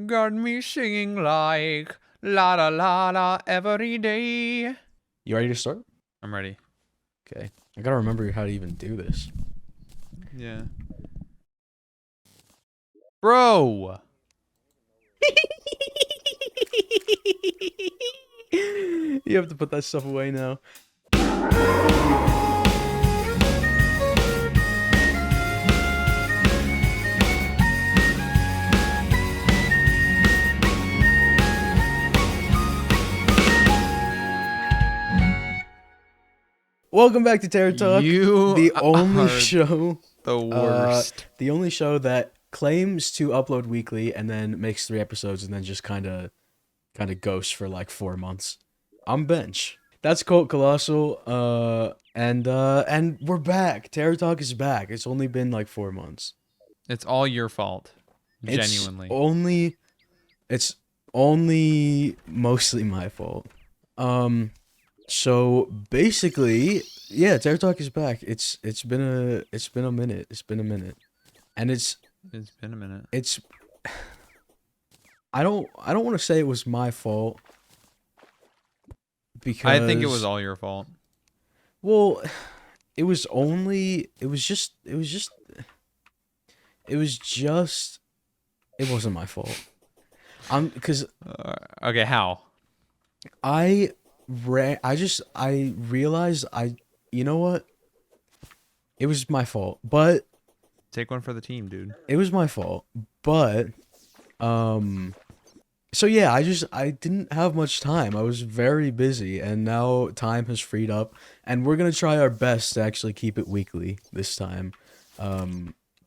Got me singing like la la la la every day. You ready to start? I'm ready. Okay. I gotta remember how to even do this. Yeah. Bro! You have to put that stuff away now. Welcome back to TerraTalk, You the only are show, the worst. the only show that claims to upload weekly and then makes 3 episodes and then just kind of ghosts for like 4 months. I'm Bench. That's COLTcolossal. And we're back. TerraTalk is back. It's only been like 4 months. It's all your fault. Genuinely. It's only mostly my fault. So basically, yeah, TerraTalk is back. It's been a minute. It's been a minute. And It's been a minute. I don't want to say it was my fault because I think it was all your fault. Well, it wasn't my fault. Because Okay, how? I realized you know what? It was my fault, but Take one for the team, dude. it was my fault, but so yeah, I didn't have much time. I was very busy, and now time has freed up, and we're gonna try our best to actually keep it weekly this time.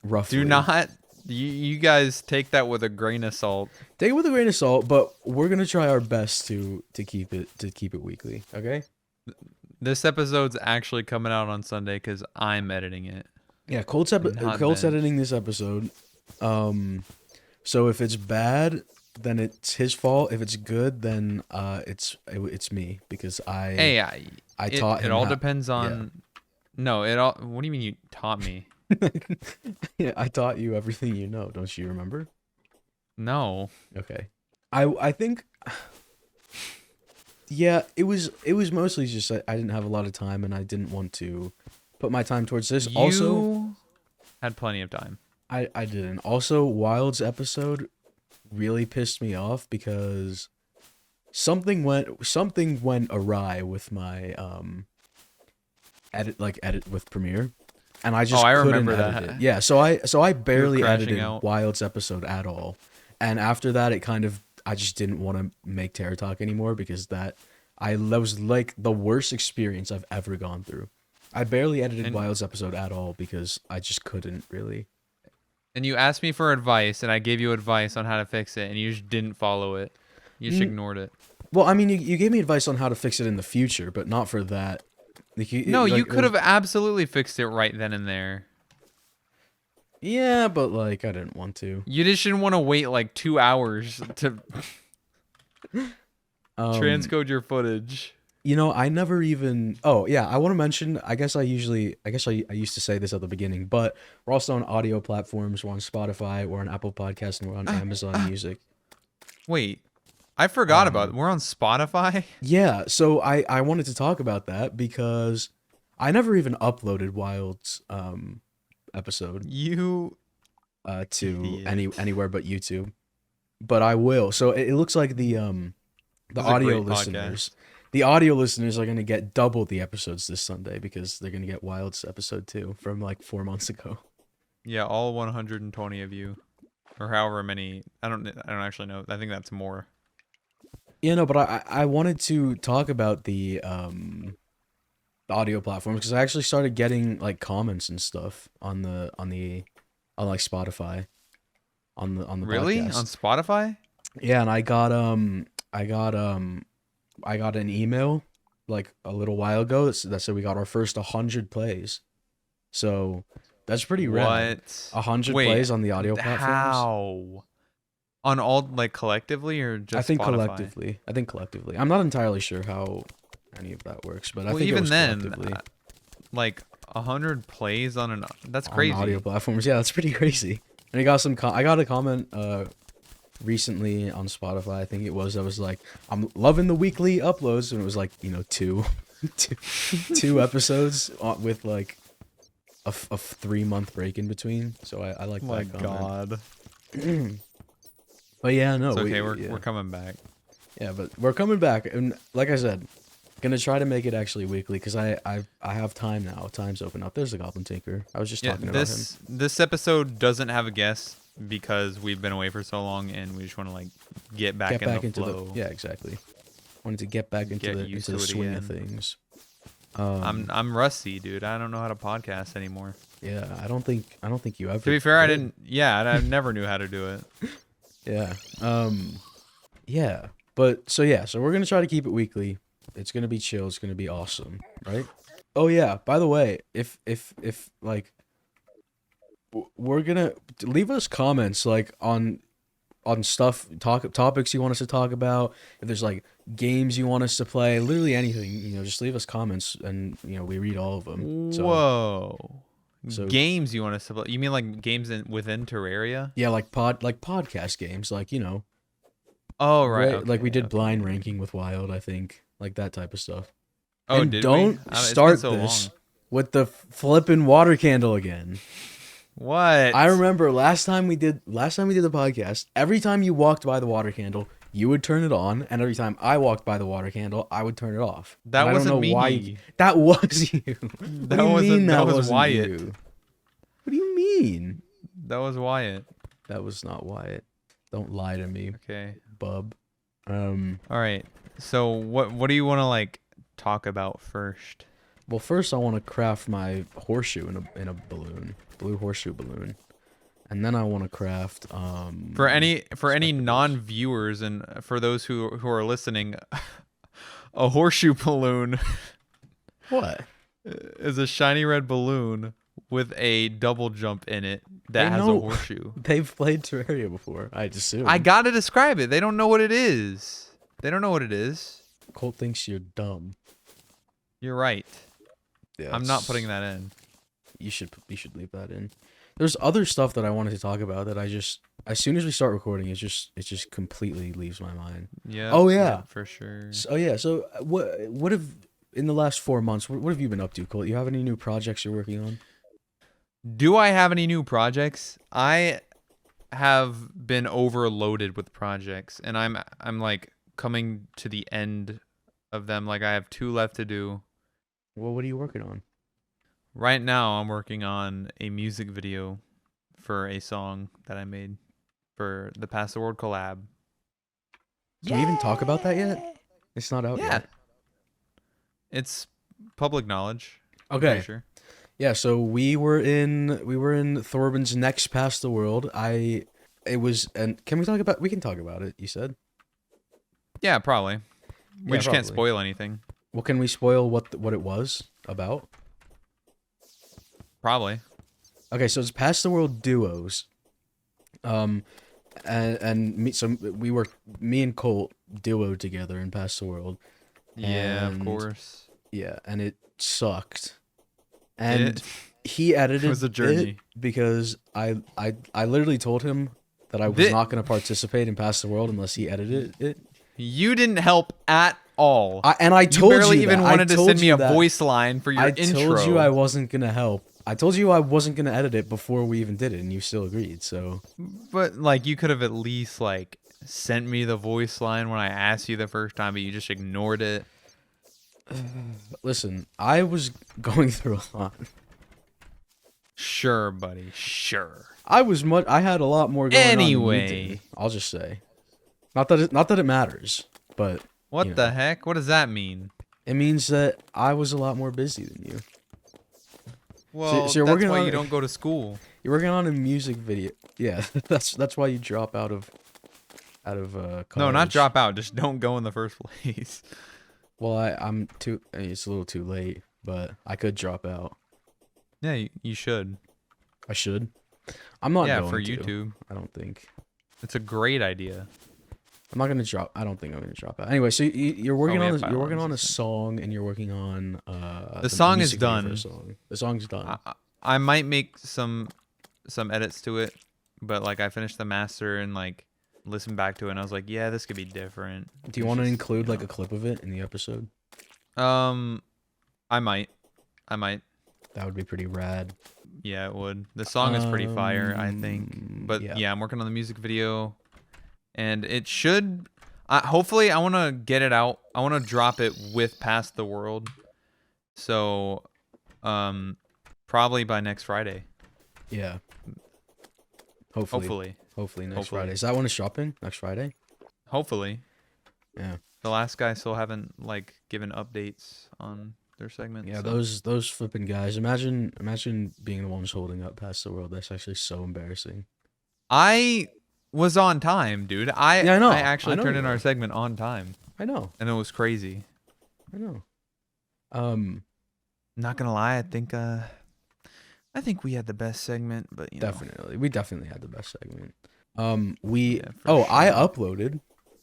Roughly. Do not... You guys take that with a grain of salt. Take it with a grain of salt, but we're gonna try our best to keep it weekly. Okay. This episode's actually coming out on Sunday because I'm editing it. Yeah, Colt's editing this episode. So if it's bad, then it's his fault. If it's good, then it's me because I taught him. It all depends on. Yeah. No, it all. What do you mean you taught me? Yeah, I taught you everything you know. Don't you remember? No. Okay. I think. Yeah, it was mostly just I didn't have a lot of time and I didn't want to put my time towards this. You also had plenty of time. I didn't. Also, Wild's episode really pissed me off because something went awry with my edit with Premiere, and I just couldn't remember edit that. it. Yeah, so I barely crashing edited out. Wild's episode at all, and after that I just didn't want to make TerraTalk anymore because that was like the worst experience I've ever gone through. I barely edited Wild's episode at all because I just couldn't really. And you asked me for advice, and I gave you advice on how to fix it, and you just didn't follow it. You just ignored it. Well, I mean, you gave me advice on how to fix it in the future, but not for that. You could have absolutely fixed it right then and there. Yeah, but like I didn't want to. You just didn't want to wait like 2 hours to transcode your footage. You know, I never even. Oh yeah, I want to mention. I guess I used to say this at the beginning, but we're also on audio platforms. We're on Spotify. We're on Apple Podcasts, and we're on Amazon Music. Wait, I forgot about it. We're on Spotify? Yeah, so I wanted to talk about that because I never even uploaded Wild's episode You to idiot. anywhere but YouTube, but I will. So it looks like the This is a audio great listeners, the audio listeners are gonna get double the episodes this Sunday because they're gonna get Wild's episode 2 from like 4 months ago. Yeah, all 120 of you, or however many. I don't actually know. I think that's more. Yeah, no, but I wanted to talk about the audio platforms because I actually started getting like comments and stuff on like Spotify on the Really? podcast. On Spotify? Yeah, and I got an email like a little while ago that said we got our first 100 plays. So that's pretty rad. What? 100 plays on the audio platforms. How? On all, like, collectively or just I think Spotify? collectively. I'm not entirely sure how any of that works, but I think it even was then, collectively. Like 100 plays on that's On crazy. audio platforms. Yeah, that's pretty crazy. And I got I got a comment recently on Spotify. I think it was. I was like, I'm loving the weekly uploads, and it was like, you know, two, two episodes with like a 3-month break in between. So I like My that comment. God. But yeah, no, It's okay. yeah. We're coming back. Yeah, but we're coming back, and like I said, gonna try to make it actually weekly because I have time now. Time's open up. There's the Goblin Tinker. I was just talking about him. This episode doesn't have a guest because we've been away for so long, and we just want to like get back in the flow. Yeah, exactly. Wanted to get back into the swing of things. I'm rusty, dude. I don't know how to podcast anymore. Yeah, I don't think you ever. To be fair, I didn't. Yeah, I never knew how to do it. Yeah. Yeah. But so we're gonna try to keep it weekly. It's gonna be chill. It's gonna be awesome, right? Oh yeah. By the way, if like, we're gonna leave us comments like on topics you want us to talk about. If there's like games you want us to play, literally anything, you know, just leave us comments, and you know we read all of them. So, Whoa. So games you want us to play? You mean like games within Terraria? Yeah, like podcast games, like, you know. Oh right. Okay, like we did blind ranking with Wild, I think, like that type of stuff. Oh, and did don't we? start so this long. with the flipping water candle again. What? I remember last time we did the podcast, every time you walked by the water candle, you would turn it on, and every time I walked by the water candle, I would turn it off. That wasn't me. That was you. That was Wyatt. You? What do you mean? That was Wyatt. That was not Wyatt. Don't lie to me. Okay. Bub. All right. So what do you want to like talk about first? Well, first I want to craft my horseshoe in a balloon, blue horseshoe balloon, and then I want to craft for any non-viewers and for those who are listening, a horseshoe balloon. What? Is a shiny red balloon with a double jump in it that has a horseshoe. They've played Terraria before, I'd assume. I gotta describe it. They don't know what it is. Colt thinks you're dumb. You're right. Yeah, I'm not putting that in. You should leave that in. There's other stuff that I wanted to talk about that I just, as soon as we start recording, it just completely leaves my mind. Yeah. Oh yeah, for sure. So what have in the last 4 months? What have you been up to, Colt? You have any new projects you're working on? Do I have any new projects? I have been overloaded with projects, and I'm like coming to the end of them. Like I have 2 left to do. Well, what are you working on? Right now, I'm working on a music video for a song that I made for the Past the World collab. Can we even talk about that yet? It's not out yet. It's public knowledge. Okay. Sure. Yeah, so we were in Thorbin's next Past the World. We can talk about it, you said? Yeah, probably. We just can't probably. spoil anything. Well, can we spoil what it was about? Probably. Okay, so it's Past the World duos. And me and Colt duoed together in Past the World. Yeah, of course. Yeah, and it sucked. And he edited it. Was a journey. Because I literally told him that I was not going to participate in Past the World unless he edited it. You didn't help at all. I told you barely even that. wanted to send me a voice line for your intro. I told you I wasn't going to help. I told you I wasn't going to edit it before we even did it, and you still agreed, so. But, like, you could have at least, like, sent me the voice line when I asked you the first time, but you just ignored it. Listen, I was going through a lot. Sure, buddy, sure. I had a lot more going on than you did, Anyway. I'll just say. Not that it matters, but. What the heck? What does that mean? It means that I was a lot more busy than you. Well, so you're that's working why on, you don't go to school. You're working on a music video. Yeah, that's why you drop out of college. No, not drop out. Just don't go in the first place. Well, I'm too. It's a little too late, but I could drop out. Yeah, you should. I should. I'm not. Yeah, going for to. YouTube. I don't think. It's a great idea. I'm not gonna drop. I don't think I'm gonna drop out. Anyway, so you're working on you're working on a song, and you're working on the song is done. The song's done. I might make some edits to it, but like I finished the master and like listened back to it and I was like, yeah, this could be different. Do you want to include like a clip of it in the episode? I might. That would be pretty rad. Yeah, it would. The song is pretty fire, I think. But yeah, I'm working on the music video, and it should. Hopefully, I want to get it out. I want to drop it with Past the World. So, probably by next Friday. Yeah. Hopefully next Friday. Is that when it's dropping? Next Friday? Hopefully. Yeah. The last guy still haven't like given updates on their segment. Yeah, so. those flipping guys. Imagine being the ones holding up Past the World. That's actually so embarrassing. I was on time, dude. I know. I actually I know turned you in our were. segment on time. I know. And it was crazy. I know. Not gonna lie, I think we had the best segment, but you know. Definitely. We definitely had the best segment. I sure.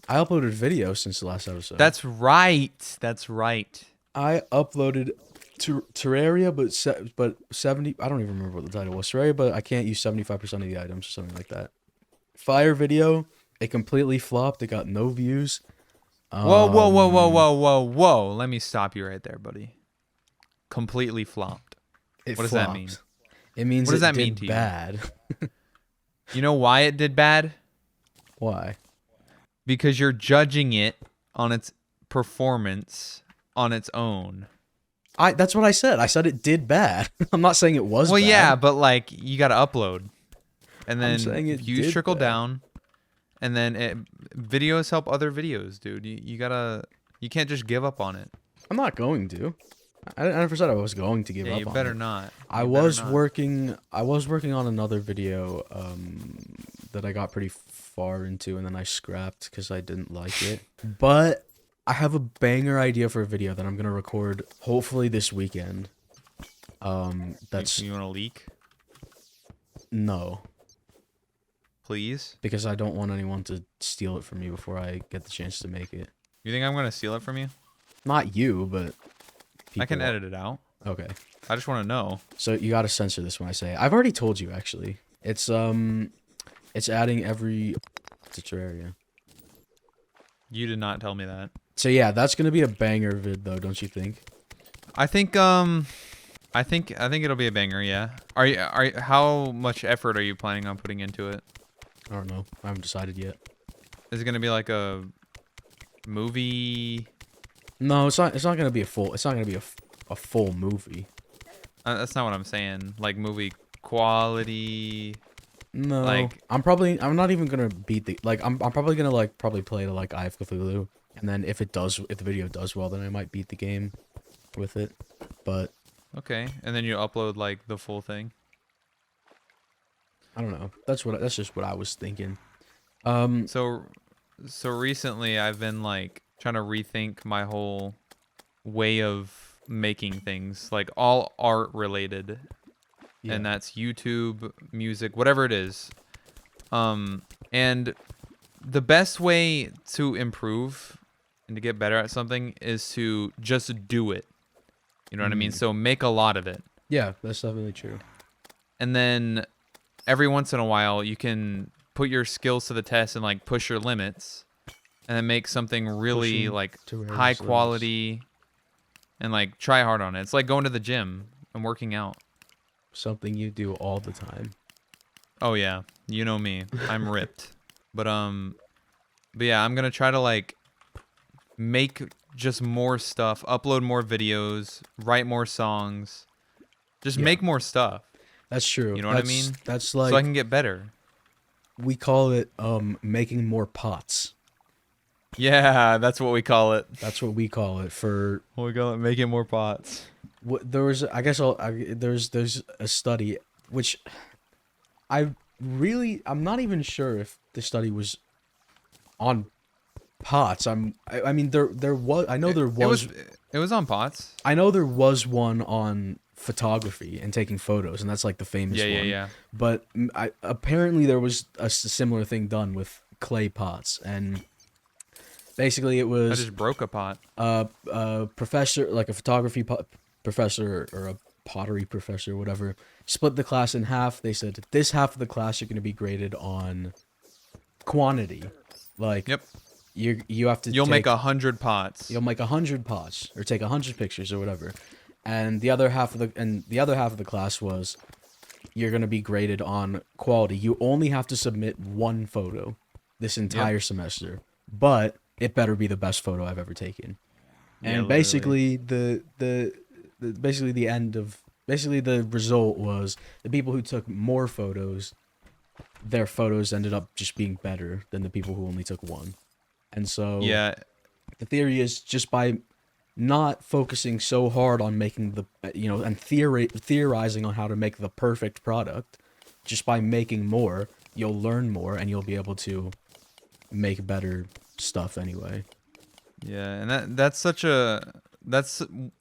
uploaded video since the last episode. That's right. I uploaded Terraria, but 70. I don't even remember what the title was. Terraria, but I can't use 75% of the items or something like that. Fire video. It completely flopped. It got no views. Whoa. Let me stop you right there, buddy. Completely flopped. What does that mean? It means what does that did mean to you? Bad. You know why it did bad? Why? Because you're judging it on its performance on its own. That's what I said. I said it did bad. I'm not saying it was bad. Yeah, but like you got to upload. And then views trickle down. And then videos help other videos, dude. You can't just give up on it. I'm not going to. I never said I was going to give up on it. You better not. I was working on another video that I got pretty far into and then I scrapped because I didn't like it. But I have a banger idea for a video that I'm gonna record hopefully this weekend. That's you want to leak? No. Please? Because I don't want anyone to steal it from me before I get the chance to make it. You think I'm gonna steal it from you? Not you, but I can edit it out. Okay. I just want to know. So you gotta censor this when I say it. I've already told you actually. It's adding every to Terraria. You did not tell me that. So yeah, that's gonna be a banger vid though, don't you think? I think it'll be a banger, yeah. How much effort are you planning on putting into it? I don't know. I haven't decided yet. Is it gonna be like a movie? No, it's not gonna be a full. It's not gonna be a full movie. That's not what I'm saying. Like movie quality. No, like I'm not even gonna beat the I'm probably gonna play to like Eye of Cthulhu, and then if the video does well, then I might beat the game with it. But okay, and then you upload like the full thing. I don't know. That's just what I was thinking. So recently I've been like trying to rethink my whole way of making things, like all art related. Yeah. And that's YouTube, music, whatever it is. And the best way to improve and to get better at something is to just do it. You know what I mean? So make a lot of it. Yeah, that's definitely true. And then every once in a while you can put your skills to the test and like push your limits and then make something really like high quality and like try hard on it. It's like going to the gym and working out. Something you do all the time. Oh yeah, you know me. I'm ripped. But yeah, I'm gonna try to like make just more stuff, upload more videos, write more songs, just make more stuff. That's true. You know what I mean? That's like so I can get better. We call it making more pots. Yeah, that's what we call it. That's what we call it for. We call it making more pots. There was, I guess, there's a study which I'm not even sure if the study was on pots. I mean there was it was on pots. I know there was one on photography and taking photos, and that's like the famous one. Yeah. But apparently there was a similar thing done with clay pots, and basically it was I just broke a pot. A professor, like a photography professor or a pottery professor, whatever, split the class in half. They said this half of the class are going to be graded on quantity. Like, Yep. you have to You'll take, make 100 pots. you'll make 100 pots or take 100 pictures or whatever. And the other half of the class was you're going to be graded on quality. You only have to submit one photo this entire semester, but it better be the best photo I've ever taken. Yeah, And literally. basically the result was the people who took more photos, their photos ended up just being better than the people who only took one. And so Yeah. the theory is just by not focusing so hard on making the and theorizing on how to make the perfect product, just by making more, you'll learn more and you'll be able to make better stuff anyway. Yeah, and that's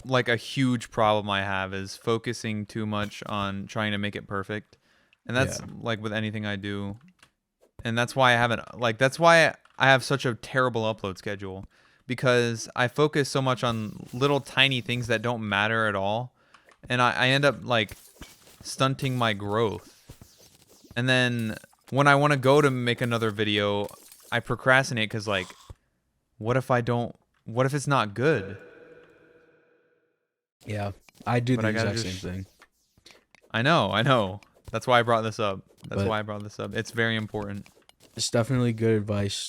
like a huge problem I have is focusing too much on trying to make it perfect. And that's Yeah. like with anything I do. And that's why that's why I have such a terrible upload schedule because I focus so much on little tiny things that don't matter at all. And I end up like stunting my growth. And then when I want to go to make another video, I procrastinate because like what if it's not good? Yeah, I do But the I gotta exact same just thing. I know. That's why I brought this up. But It's very important. it's definitely good advice.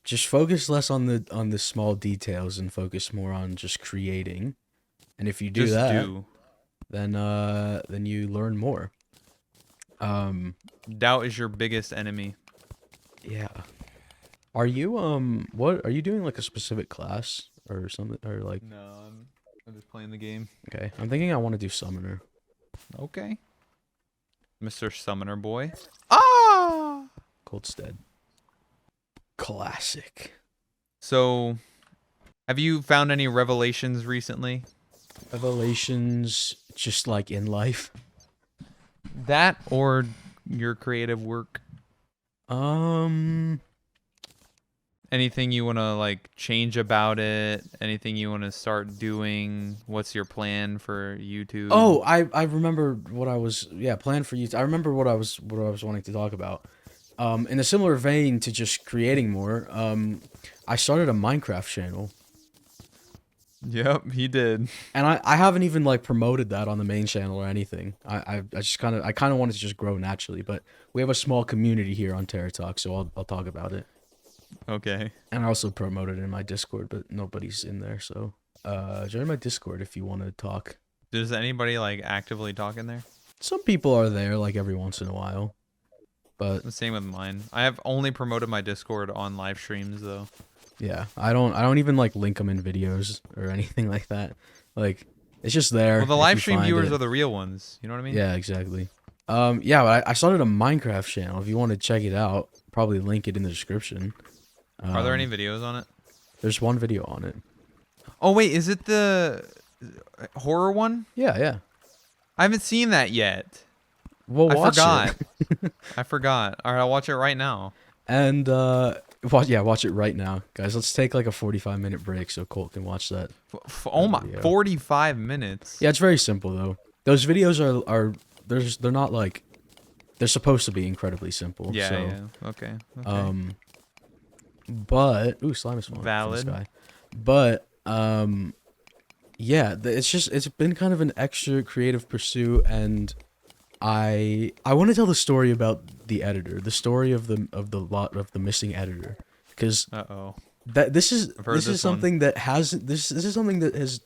Just focus less on the small details and focus more on just creating. And if you do Just that, do. then you learn more. Doubt is your biggest enemy. Yeah. Are you what are you doing, like a specific class or something, or like? No, I'm just playing the game. Okay, I'm thinking I want to do summoner. Okay. Mr. Summoner Boy. Ah! Colt's dead. Classic. So, have you found any revelations recently? Revelations, just like in life. That or your creative work? Anything you want to like change about it? Anything you want to start doing? What's your plan for YouTube? Oh, I remember what I was plan for you. I remember what I was wanting to talk about. In a similar vein to just creating more, I started a Minecraft channel. Yep, he did. And I haven't even like promoted that on the main channel or anything. I just kind of wanted to just grow naturally, but we have a small community here on TerraTalk, so I'll talk about it. Okay. And I also promoted it in my Discord, but nobody's in there, so join my Discord if you want to talk. Does anybody like actively talk in there? Some people are there like every once in a while. But The same with mine. I have only promoted my Discord on live streams though. yeah, I don't even like link them in videos or anything like that. Like it's just there. Well, the if live you stream find viewers it. are the real ones. You know what I mean? Yeah, exactly. Yeah, but I started a Minecraft channel. If you want to check it out, probably link it in the description. Are there any videos on it? There's one video on it. Oh wait, is it the horror one? Yeah, yeah. I haven't seen that yet. Well, I watch forgot. it. I forgot. All right, I'll watch it right now. And watch it right now, guys. Let's take like a 45-minute break so Colt can watch that. Oh my, video. 45 minutes. Yeah, it's very simple though. Those videos are they're not like they're supposed to be incredibly simple. Yeah, so, yeah. Okay. But slime is falling from the Valid. sky. But yeah, it's been kind of an extra creative pursuit, and I want to tell the story about the editor, the story of the missing editor, because Uh-oh. this is I've heard this something that has this is something that has.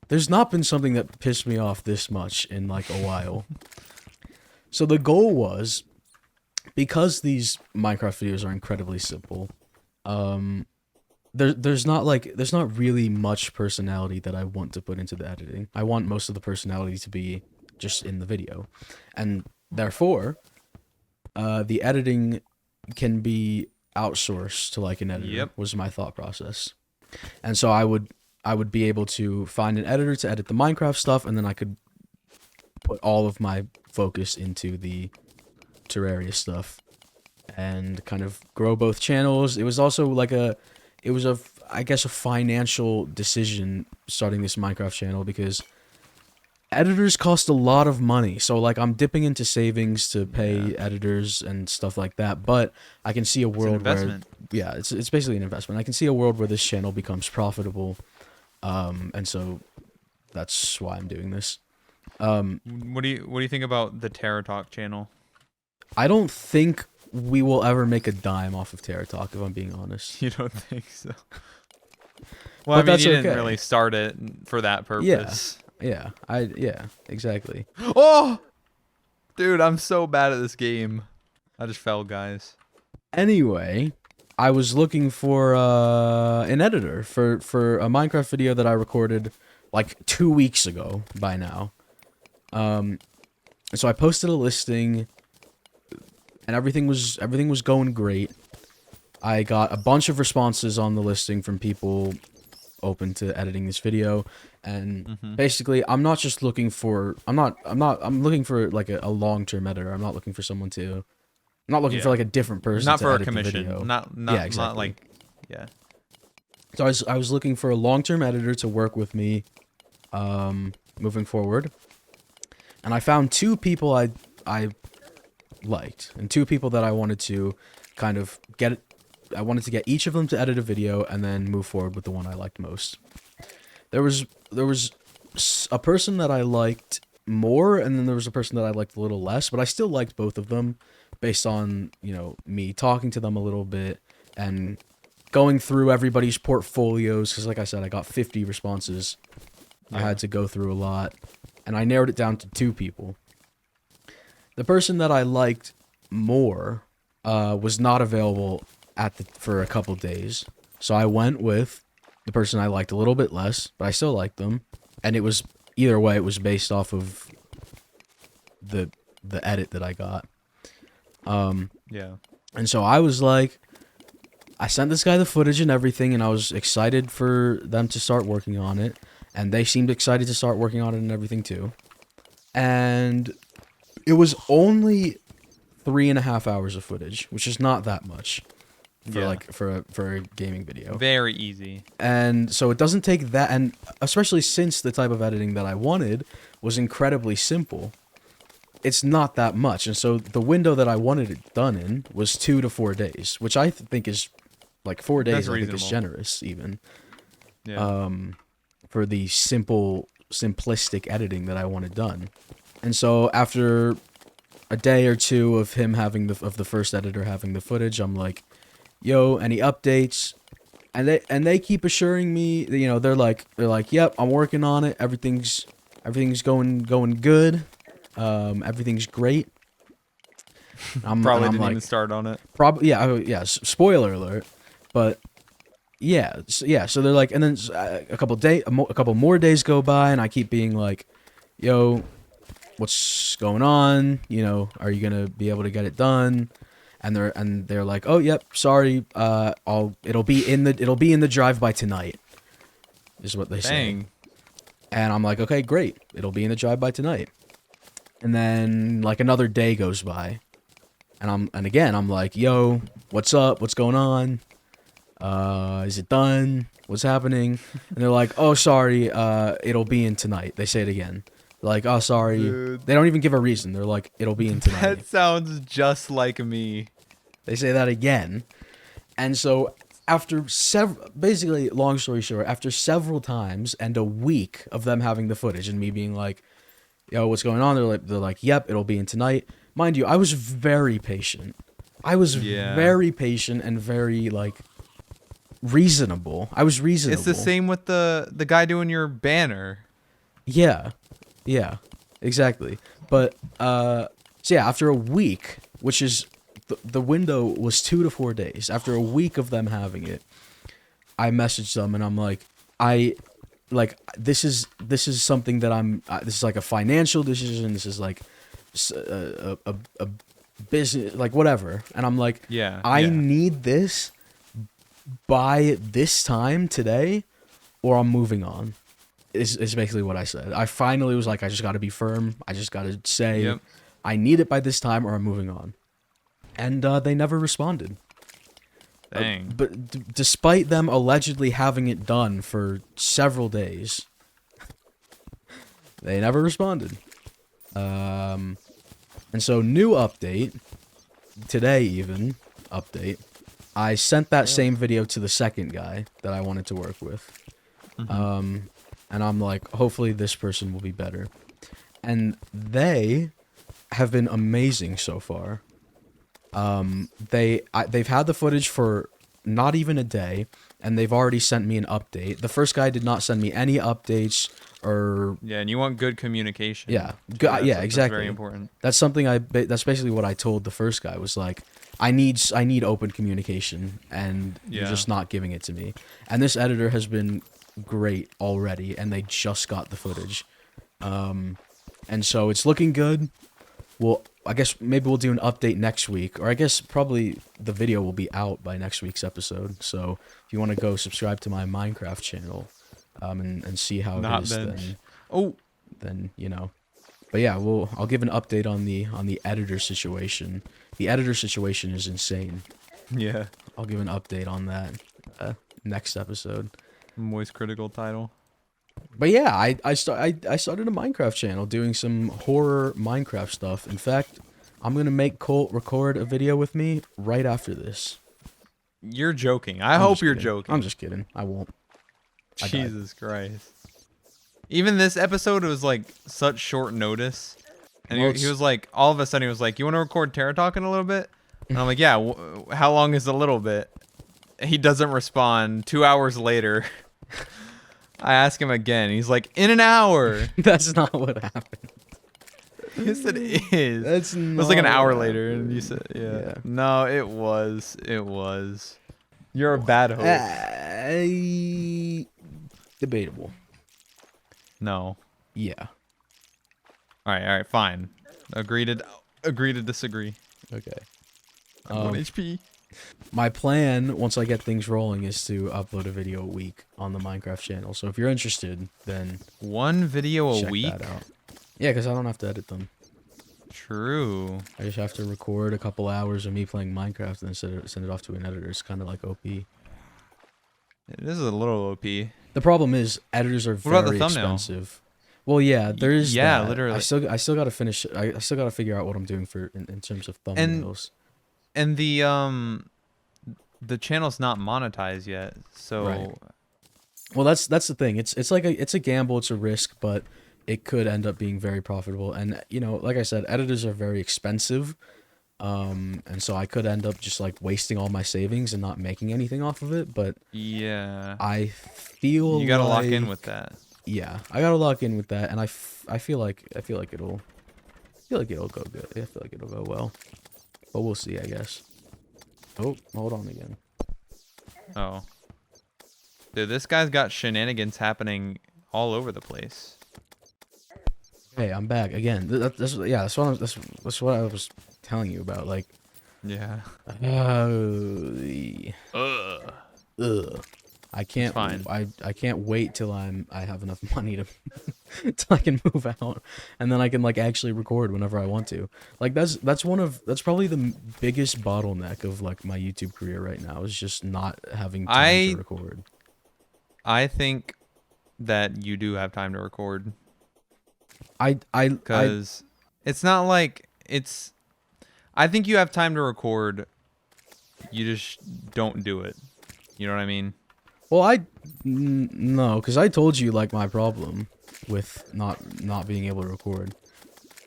There's not been something that pissed me off this much in like a while. So the goal was, because these Minecraft videos are incredibly simple, there's not really much personality that I want to put into the editing. I want most of the personality to be just in the video, and therefore, the editing can be outsourced to like an editor. Yep. Was my thought process, and so I would be able to find an editor to edit the Minecraft stuff, and then I could put all of my focus into the Terraria stuff and kind of grow both channels. It was also like I guess a financial decision starting this Minecraft channel, because editors cost a lot of money, so like I'm dipping into savings to pay Yeah. editors and stuff like that. But I can see a It's an world where, investment. yeah, it's basically an investment. I can see a world where this channel becomes profitable, and so that's why I'm doing this. What do you think about the TerraTalk channel? I don't think we will ever make a dime off of TerraTalk, if I'm being honest. You don't think so? But Well, I mean, that's you didn't okay. really start it for that purpose. Yeah, exactly. Oh, dude, I'm so bad at this game. I just fell, guys. Anyway, I was looking for an editor for a Minecraft video that I recorded like 2 weeks ago by now. So I posted a listing, and everything was going great. I got a bunch of responses on the listing from people open to editing this video, and basically I'm not just looking for I'm looking for like a long-term editor. I'm not looking for someone to I'm not looking for like a different person Not to for a edit the commission. video. Not Yeah, exactly. not like yeah. So I was looking for a long-term editor to work with me moving forward. And I found two people I liked, and two people that I wanted to kind of get I wanted to get each of them to edit a video and then move forward with the one I liked most. There was a person that I liked more, and then there was a person that I liked a little less, but I still liked both of them based on, you know, me talking to them a little bit and going through everybody's portfolios, because like I said, I got 50 responses. I had to go through a lot, and I narrowed it down to two people. The person that I liked more was not available for a couple days, so I went with the person I liked a little bit less, but I still liked them, and it was either way, it was based off of the edit that I got. Yeah. And so I was like, I sent this guy the footage and everything, and I was excited for them to start working on it, and they seemed excited to start working on it and everything too. And it was only 3.5 hours of footage, which is not that much for for a gaming video. Very easy. And so it doesn't take that, and especially since the type of editing that I wanted was incredibly simple, it's not that much. And so the window that I wanted it done in was 2 to 4 days, which I think is like 4 days. I think is generous even. Yeah. For the simplistic editing that I wanted done. And so after a day or two of him having the first editor having the footage, I'm like, yo, any updates? And they keep assuring me, you know, they're like, yep, I'm working on it. Everything's going good. Everything's great. Probably didn't even start on it. Probably, yeah. Spoiler alert, but yeah. So they're like, and then a couple more days go by, and I keep being like, yo, what's going on? You know, are you gonna be able to get it done? And they're like, oh, yep, sorry, it'll be in the drive by tonight, is what they say. And I'm like, okay, great, it'll be in the drive by tonight. And then like another day goes by, and again I'm like, yo, what's up? What's going on? Is it done? What's happening? And they're like, oh, sorry, it'll be in tonight. They say it again. They're like, oh, sorry. Dude. They don't even give a reason. They're like, it'll be in tonight. That sounds just like me. They say that again. And so after basically, long story short, after several times and a week of them having the footage and me being like, yo, what's going on? They're like, yep, it'll be in tonight. Mind you, I was very patient. Very patient and very like reasonable. I was reasonable. It's the same with the guy doing your banner. Yeah, exactly. But so yeah, after a week, which is the window was 2 to 4 days. After a week of them having it, I messaged them and I'm like, this is something that this is like a financial decision. This is like a business, like whatever. And I'm like, I need this by this time today, or I'm moving on. Is basically what I said. I finally was like, I just got to be firm. I just got to say, I need it by this time, or I'm moving on. And they never responded. Dang. But despite them allegedly having it done for several days, They never responded. And so new update today, even update. I sent that same video to the second guy that I wanted to work with. And I'm like, hopefully this person will be better. And they have been amazing so far. They've had the footage for not even a day, and they've already sent me an update. The first guy did not send me any updates or Yeah, and you want good communication. yeah, That's exactly. very important. That's something that's basically what I told the first guy was like, I need open communication, and you're just not giving it to me. And this editor has been great already, and they just got the footage. And so it's looking good. Well, I guess maybe we'll do an update next week, or I guess probably the video will be out by next week's episode. So if you want to go subscribe to my Minecraft channel, and see how it is, then you know. But yeah, I'll give an update on the editor situation. The editor situation is insane. Yeah. I'll give an update on that next episode. Moist critical title. But yeah, I started a Minecraft channel doing some horror Minecraft stuff. In fact, I'm gonna make Colt record a video with me right after this. You're joking. I hope you're kidding. joking. I'm just kidding. I won't. Jesus Christ. Even this episode was like such short notice. And Well, he was like, all of a sudden he was like, you want to record TerraTalk in a little bit? And I'm like, yeah, how long is a little bit? He doesn't respond. 2 hours later, I ask him again. He's like, in an hour. That's not what happened. Yes, it is. That's It was like an not hour what later, and happened. you said, yeah. Yeah. No, it was. It was. You're a bad host. Debatable. No. Yeah. All right, fine. Agree to disagree. Okay. I'm 1 HP. My plan, once I get things rolling, is to upload a video a week on the Minecraft channel. So if you're interested, then One video a check week? that out. Yeah, because I don't have to edit them. True. I just have to record a couple hours of me playing Minecraft and then send it off to an editor. It's kind of like OP. It is a little OP. The problem is editors are What about the very thumbnail? expensive. Well, yeah, there's Yeah, that. literally. I still got to finish. I still got to figure out what I'm doing for in terms of thumbnails. And the channel's not monetized yet, so Right. Well, that's the thing. It's like it's a gamble. It's a risk, but it could end up being very profitable. And you know, like I said, editors are very expensive. And so I could end up just like wasting all my savings and not making anything off of it. But yeah, I feel you gotta lock like, in with that. Yeah, I gotta lock in with that, and I feel like it'll go good. I feel like it'll go well, but we'll see, I guess. Oh, hold on again. Oh, dude, this guy's got shenanigans happening all over the place. Hey, I'm back again. That's what I was telling you about. Like, Yeah. Ugh. I can't. fine. I can't wait till I have enough money to till I can move out, and then I can like actually record whenever I want to. Like that's probably the biggest bottleneck of like my YouTube career right now is just not having time to record. I think that you do have time to record. Because it's not like it's. I think you have time to record. You just don't do it. You know what I mean? Well, no, because I told you like my problem with not being able to record.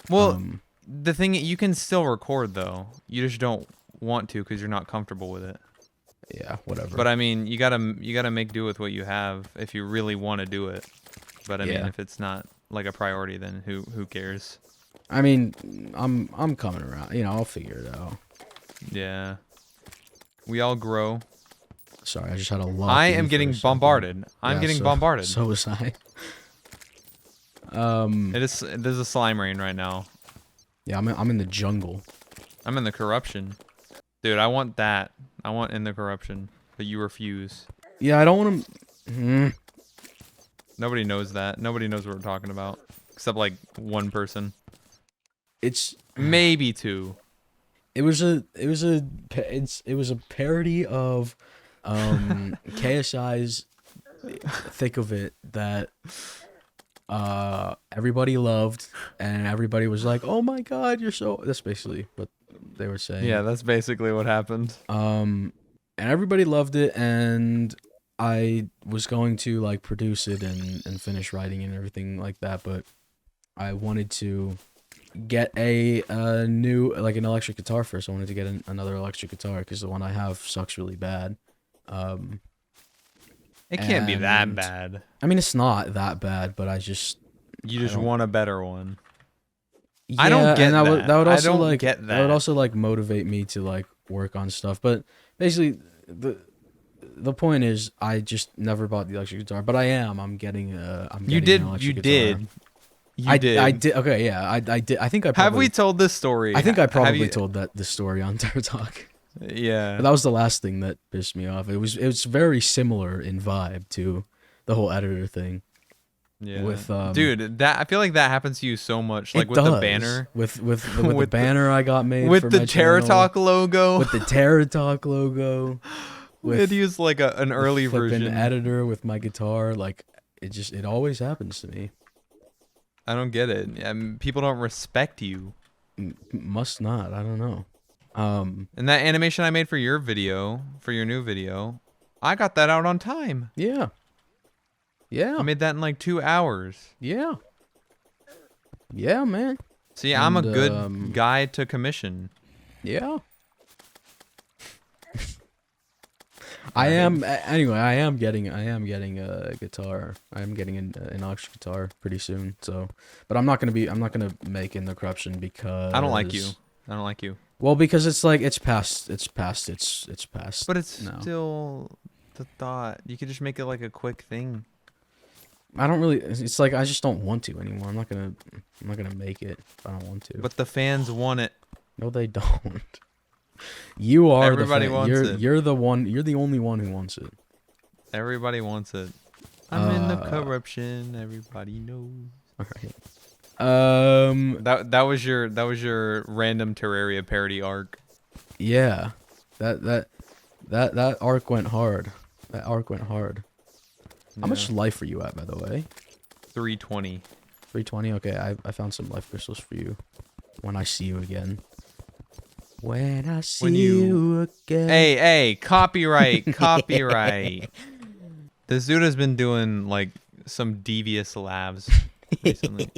Well, the thing, you can still record though. You just don't want to because you're not comfortable with it. Yeah, whatever. But I mean, you gotta make do with what you have if you really want to do it. But I mean, if it's not like a priority, then who cares? I mean, I'm coming around. You know, I'll figure it out. Yeah. We all grow. Sorry, I just had a lot. I am getting bombarded. I'm getting bombarded. So was I. There's a slime rain right now. Yeah, I'm in the jungle. I'm in the corruption. Dude, I want that. I want in the corruption, but you refuse. Yeah, I don't want to. Nobody knows that. Nobody knows what we're talking about, except like one person. It's maybe two. It was a parody of KSI's Thick of It that everybody loved, and everybody was like, "Oh my god, you're so." That's basically what they were saying. Yeah, that's basically what happened. And everybody loved it, and I was going to like produce it and finish writing and everything like that, but I wanted to get a new like an electric guitar first. I wanted to get another electric guitar because the one I have sucks really bad. It can't be that and- bad. I mean, it's not that bad, but You I just don't- want a better one. yeah, I don't get and that. that would I also don't like get that would that. also like motivate me to like work on stuff. But basically, the point is, I just never bought the electric guitar, but I am. I'm getting You an did. electric You guitar. did. You I did. did. Okay, yeah, I did. I think I probably, Have we told this story? I think I Have probably you- told the story on TerraTalk. Yeah. But that was the last thing that pissed me off. It was very similar in vibe to the whole editor thing. Yeah. With Dude, that I feel like that happens to you so much. Like it with the does. banner. with the With the- banner I got made With for the my channel, TerraTalk logo. with the TerraTalk logo, It used like an early flipping version. editor with my guitar. Like it always happens to me. I don't get it. People don't respect you. Must not. I don't know. And that animation I made for your video, for your new video, I got that out on time. Yeah. Yeah. I made that in like 2 hours. Yeah. Yeah, man. See, I'm a And, good guy to commission. Yeah. I am anyway. I am getting a guitar. I am getting an electric guitar pretty soon. So, but I'm not gonna make in the corruption because I don't like you. I don't like you. Well, because it's like it's past. But it's now. still the thought. You could just make it like a quick thing. I don't really. It's like I just don't want to anymore. I'm not gonna make it if I don't want to. But the fans want it. No, they don't. You are Everybody the fan. wants it. You're the one. You're the only one who wants it. Everybody wants it. I'm in the corruption. Everybody knows. All right. That was your random Terraria parody arc. Yeah. That arc went hard. That arc went hard. How much life are you at, by the way? 320. 320. Okay, I found some life crystals for you. When I see you again. When I see you again. Hey, copyright, copyright. This dude has been doing like some devious labs recently.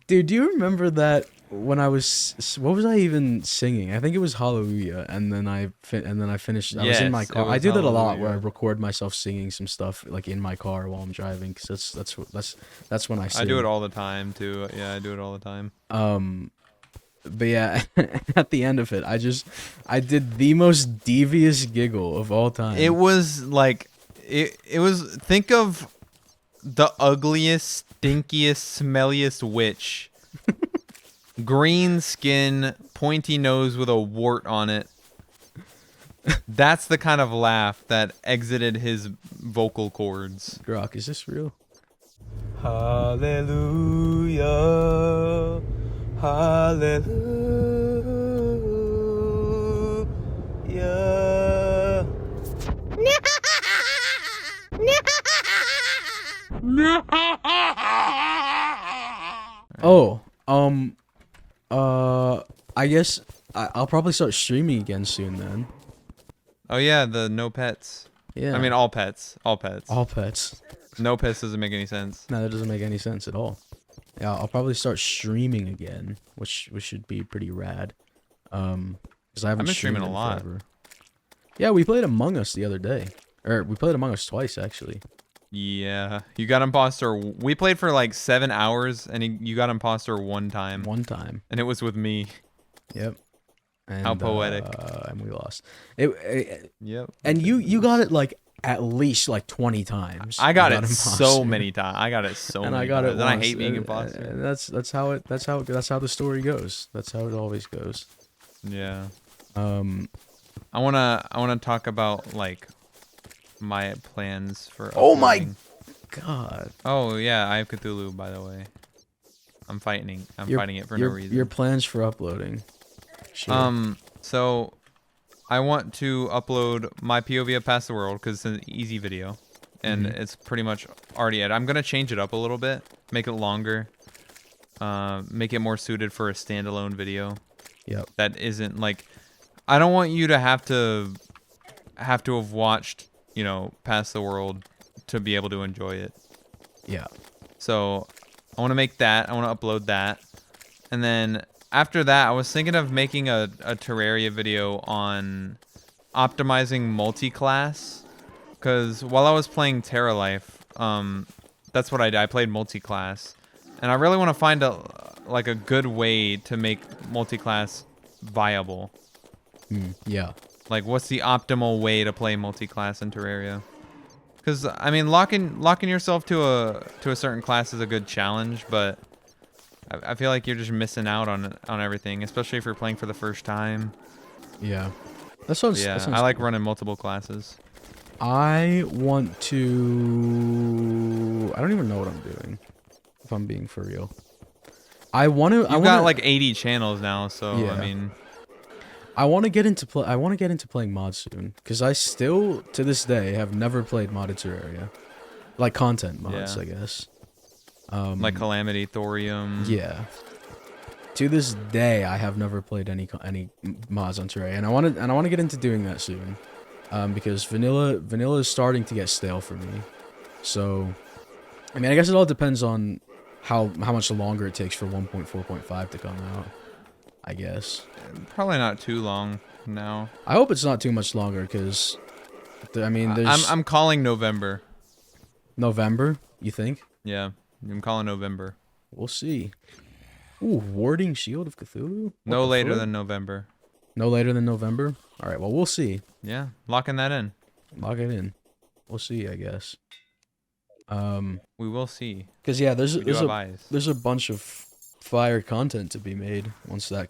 Dude, do you remember that when I was what was I even singing? I think it was Hallelujah, and then I finished. I was in my Yes, car. it I was do that a lot, where I Hallelujah. record myself singing some stuff like in my car while I'm driving, because that's when I sing. I do it all the time too. Yeah, I do it all the time. But yeah, at the end of it, I did the most devious giggle of all time. It was like it was think of the ugliest, stinkiest, smelliest witch. Green skin, pointy nose with a wart on it. That's the kind of laugh that exited his vocal cords. Grok, is this real? Hallelujah. Hallelujah. Oh, I guess I'll probably start streaming again soon then. Oh yeah, the no pets. Yeah. I mean all pets. All pets. all pets. No pets doesn't make any sense. No, that doesn't make any sense at all. Yeah, I'll probably start streaming again, which should be pretty rad. Because I haven't I've been streaming streamed a in lot. forever. Yeah, we played Among Us the other day, or we played Among Us twice actually. Yeah, you got imposter. We played for like 7 hours, and you got imposter one time, One time. and it was with me. Yep. And, How poetic. And we lost. Yep. And you got it like at least like 20 times. I got You it so imposter. many times. I got it so And many I got it times. And I once, hate being and- imposter. and that's how the story goes. That's how it always goes. Yeah. Um. I wanna talk about like my plans for. Oh my uploading. God. Oh yeah, I have Cthulhu, by the way. I'm fighting. I'm fighting it for no reason. Your plans for uploading. Sure. So I want to upload my POV of Past the World because it's an easy video. and it's pretty much already edited. I'm gonna change it up a little bit, make it longer, make it more suited for a standalone video. Yep. That isn't like, I don't want you to have have watched, you know, Past the World to be able to enjoy it. Yeah. So I want to make that. I want to upload that, and then after that, I was thinking of making a Terraria video on optimizing multi-class. Because while I was playing Terra Life, that's what I did. I played multi-class, and I really want to find a good way to make multi-class viable. Yeah. Like, what's the optimal way to play multi-class in Terraria? Because I mean, locking yourself to a certain class is a good challenge, but I feel like you're just missing out on everything, especially if you're playing for the first time. Yeah. That sounds. Yeah, That sounds I like cool. running multiple classes. I want to. I don't even know what I'm doing. If I'm being for real, I want to. You've got like 80 channels now, so Yeah. I mean, I want to get into play. I want to get into playing mods soon because I still, to this day, have never played modded Terraria, like content mods, Yeah. I guess. like Calamity, Thorium. Yeah. To this day, I have never played any mods on Terraria, and I want to get into doing that soon, because vanilla is starting to get stale for me. So, I mean, I guess it all depends on how much longer it takes for 1.4.5 to come out. I guess. Probably not too long now. I hope it's not too much longer, because, I mean, there's I'm calling November. November. You think? Yeah, I'm calling November. We'll see. Ooh, Warding Shield of Cthulhu? No later than November. No later than November? Alright, well, we'll see. Yeah, locking that in. Lock it in. We'll see, I guess. We will see. Because, yeah, there's We do have eyes. a bunch of fire content to be made once that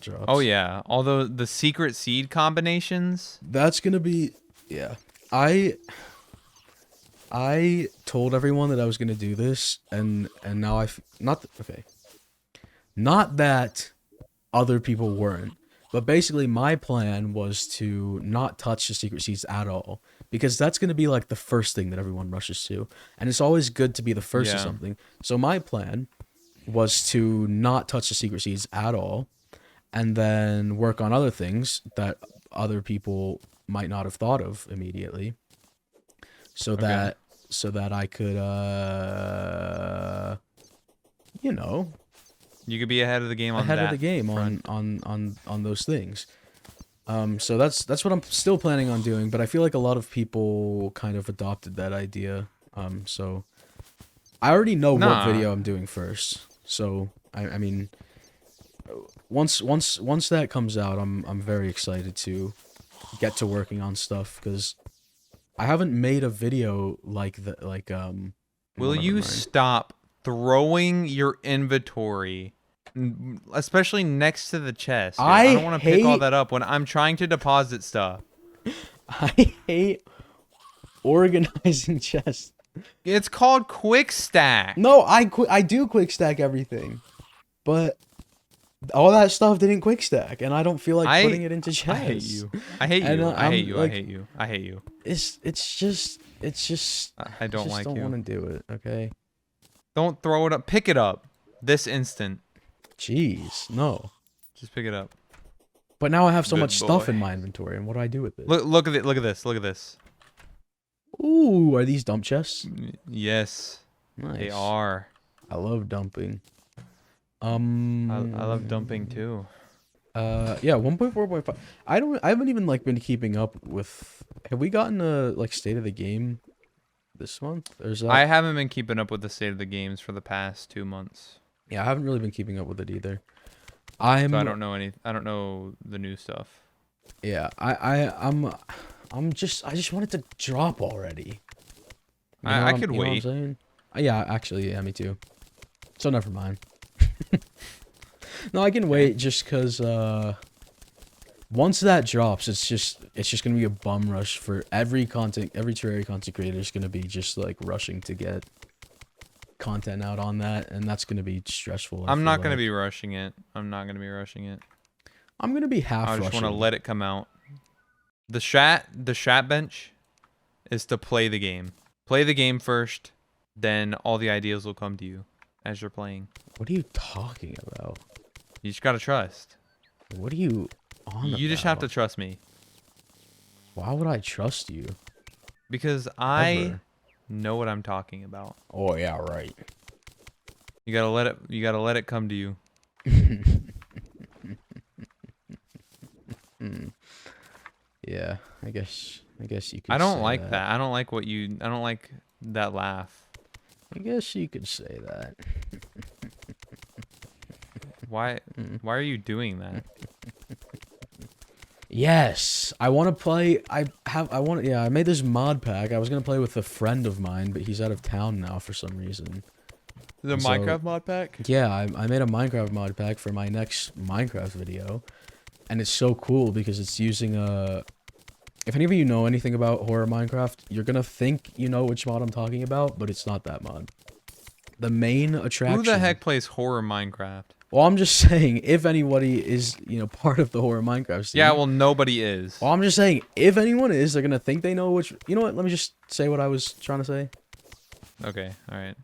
drops. Oh yeah, although the secret seed combinations. That's gonna be... Yeah. I told everyone that I was gonna do this, and now okay. Not that other people weren't, but basically my plan was to not touch the secret seeds at all, because that's going to be like the first thing that everyone rushes to, and it's always good to be the first to something. So my plan was to not touch the secret seeds at all, and then work on other things that other people might not have thought of immediately, so that I could you know, You could be ahead of the game on ahead that of the game front. on those things. So that's what I'm still planning on doing, but I feel like a lot of people kind of adopted that idea. So I already know what video I'm doing first. So I mean, once that comes out, I'm very excited to get to working on stuff, because I haven't made a video like that. Will you stop throwing your inventory, especially next to the chest? Dude, I don't want to pick all that up when I'm trying to deposit stuff. I hate organizing chests. It's called quick stack. No, I do quick stack everything, but all that stuff didn't quick stack, and I don't feel like putting it into chests. I hate you. I hate you. I hate you. I hate you. I hate you. It's just. I don't like you. I don't want to do it. Okay. Don't throw it up. Pick it up this instant. Jeez, no. Just pick it up. But now I have so Good much stuff boy. in my inventory, and what do I do with it? Look at it. Look at this. Look at this. Ooh, are these dump chests? Yes, Nice. they are. I love dumping. I love dumping too. Yeah, 1.4.5. I haven't even been keeping up with. Have we gotten a state of the game this month? I haven't been keeping up with the state of the games for the past 2 months. Yeah, I haven't really been keeping up with it either. So I don't know I don't know the new stuff. Yeah, I just want it to drop already. I could you know wait. what I'm saying? Yeah, actually, yeah, me too. So never mind. No, I can wait just because once that drops, it's just gonna be a bum rush for every Terraria content creator is gonna be just rushing to get content out on that, and that's gonna be stressful. I'm not gonna be rushing it. I'm not gonna be rushing it. I'm gonna be half rushing. I just want to let it come out. The chat bench is to play the game. Play the game first, then all the ideas will come to you as you're playing. What are you talking about? You just gotta trust. What are you on about? You just have to trust me. Why would I trust you? Because I Ever. know what I'm talking about. Oh yeah, right. You gotta let it come to you. Yeah, I guess you could I don't say like that. I don't like that laugh. I guess you could say that. Why are you doing that? Yes, I want to play. Yeah, I made this mod pack. I was gonna play with a friend of mine, but he's out of town now for some reason. The And so- Minecraft mod pack? Yeah, I made a Minecraft mod pack for my next Minecraft video, and it's so cool because it's using a. If any of you know anything about horror Minecraft, you're gonna think you know which mod I'm talking about, but it's not that mod. The main attraction. Who the heck plays horror Minecraft? Well, I'm just saying, if anybody is, part of the horror Minecraft scene. Yeah, well, nobody is. Well, I'm just saying, if anyone is, they're gonna think they know which. You know what? Let me just say what I was trying to say. Okay, all right.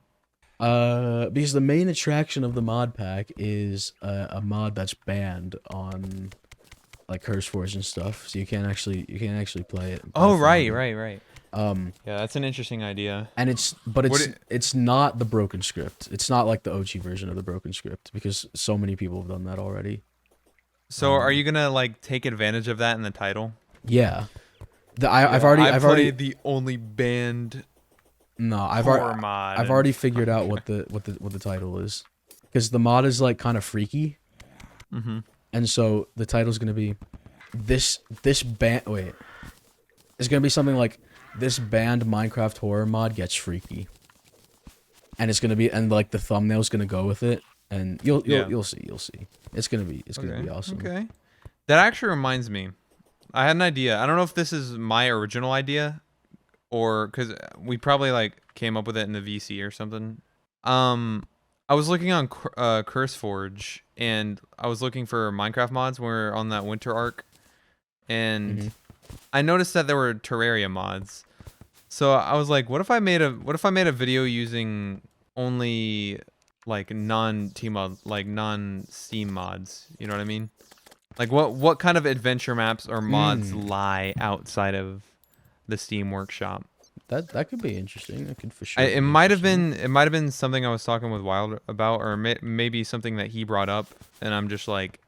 Because the main attraction of the mod pack is a mod that's banned on, like, CurseForge and stuff, so you can't actually play it. Oh, right. Yeah, that's an interesting idea. and it's not the broken script. It's not like the OG version of the broken script because so many people have done that already. So, are you gonna like take advantage of that in the title? Yeah. I've already the only banned no, horror mod. I've already figured out what the title is, because the mod is like kind of freaky. Mm-hmm. And so the title's gonna be this band. Wait, it's gonna be something like this banned Minecraft horror mod gets freaky, and it's gonna be, and like the thumbnail's gonna go with it, and you'll see. It's gonna be awesome. Okay, that actually reminds me. I had an idea. I don't know if this is my original idea, or because we probably like came up with it in the VC or something. I was looking on CurseForge, and I was looking for Minecraft mods when we were on that winter arc, and I noticed that there were Terraria mods. So I was like, what if I made a video using only like non-team mod, like non-Steam mods? You know what I mean? Like what kind of adventure maps or mods lie outside of the Steam Workshop? That could be interesting. That could for sure. It might have been something I was talking with Wild about, or maybe something that he brought up, and I'm just like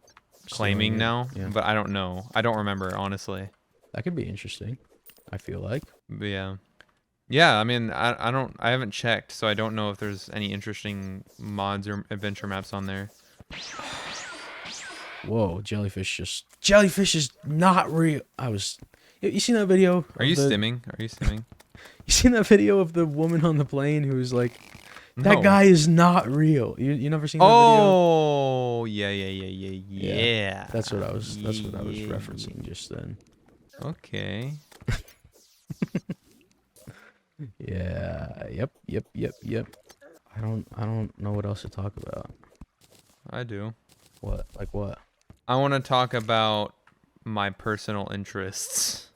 claiming now. Yeah. But I don't know. I don't remember, honestly. That could be interesting, I feel like. But yeah. I mean, I haven't checked, so I don't know if there's any interesting mods or adventure maps on there. Whoa, jellyfish is not real. You seen that video? Are you stimming? You seen that video of the woman on the plane who's like, that No. guy is not real. You never seen that video? Oh, yeah. That's what I was referencing just then. Okay. Yeah. Yep. I don't know what else to talk about. I do. What? Like what? I want to talk about my personal interests.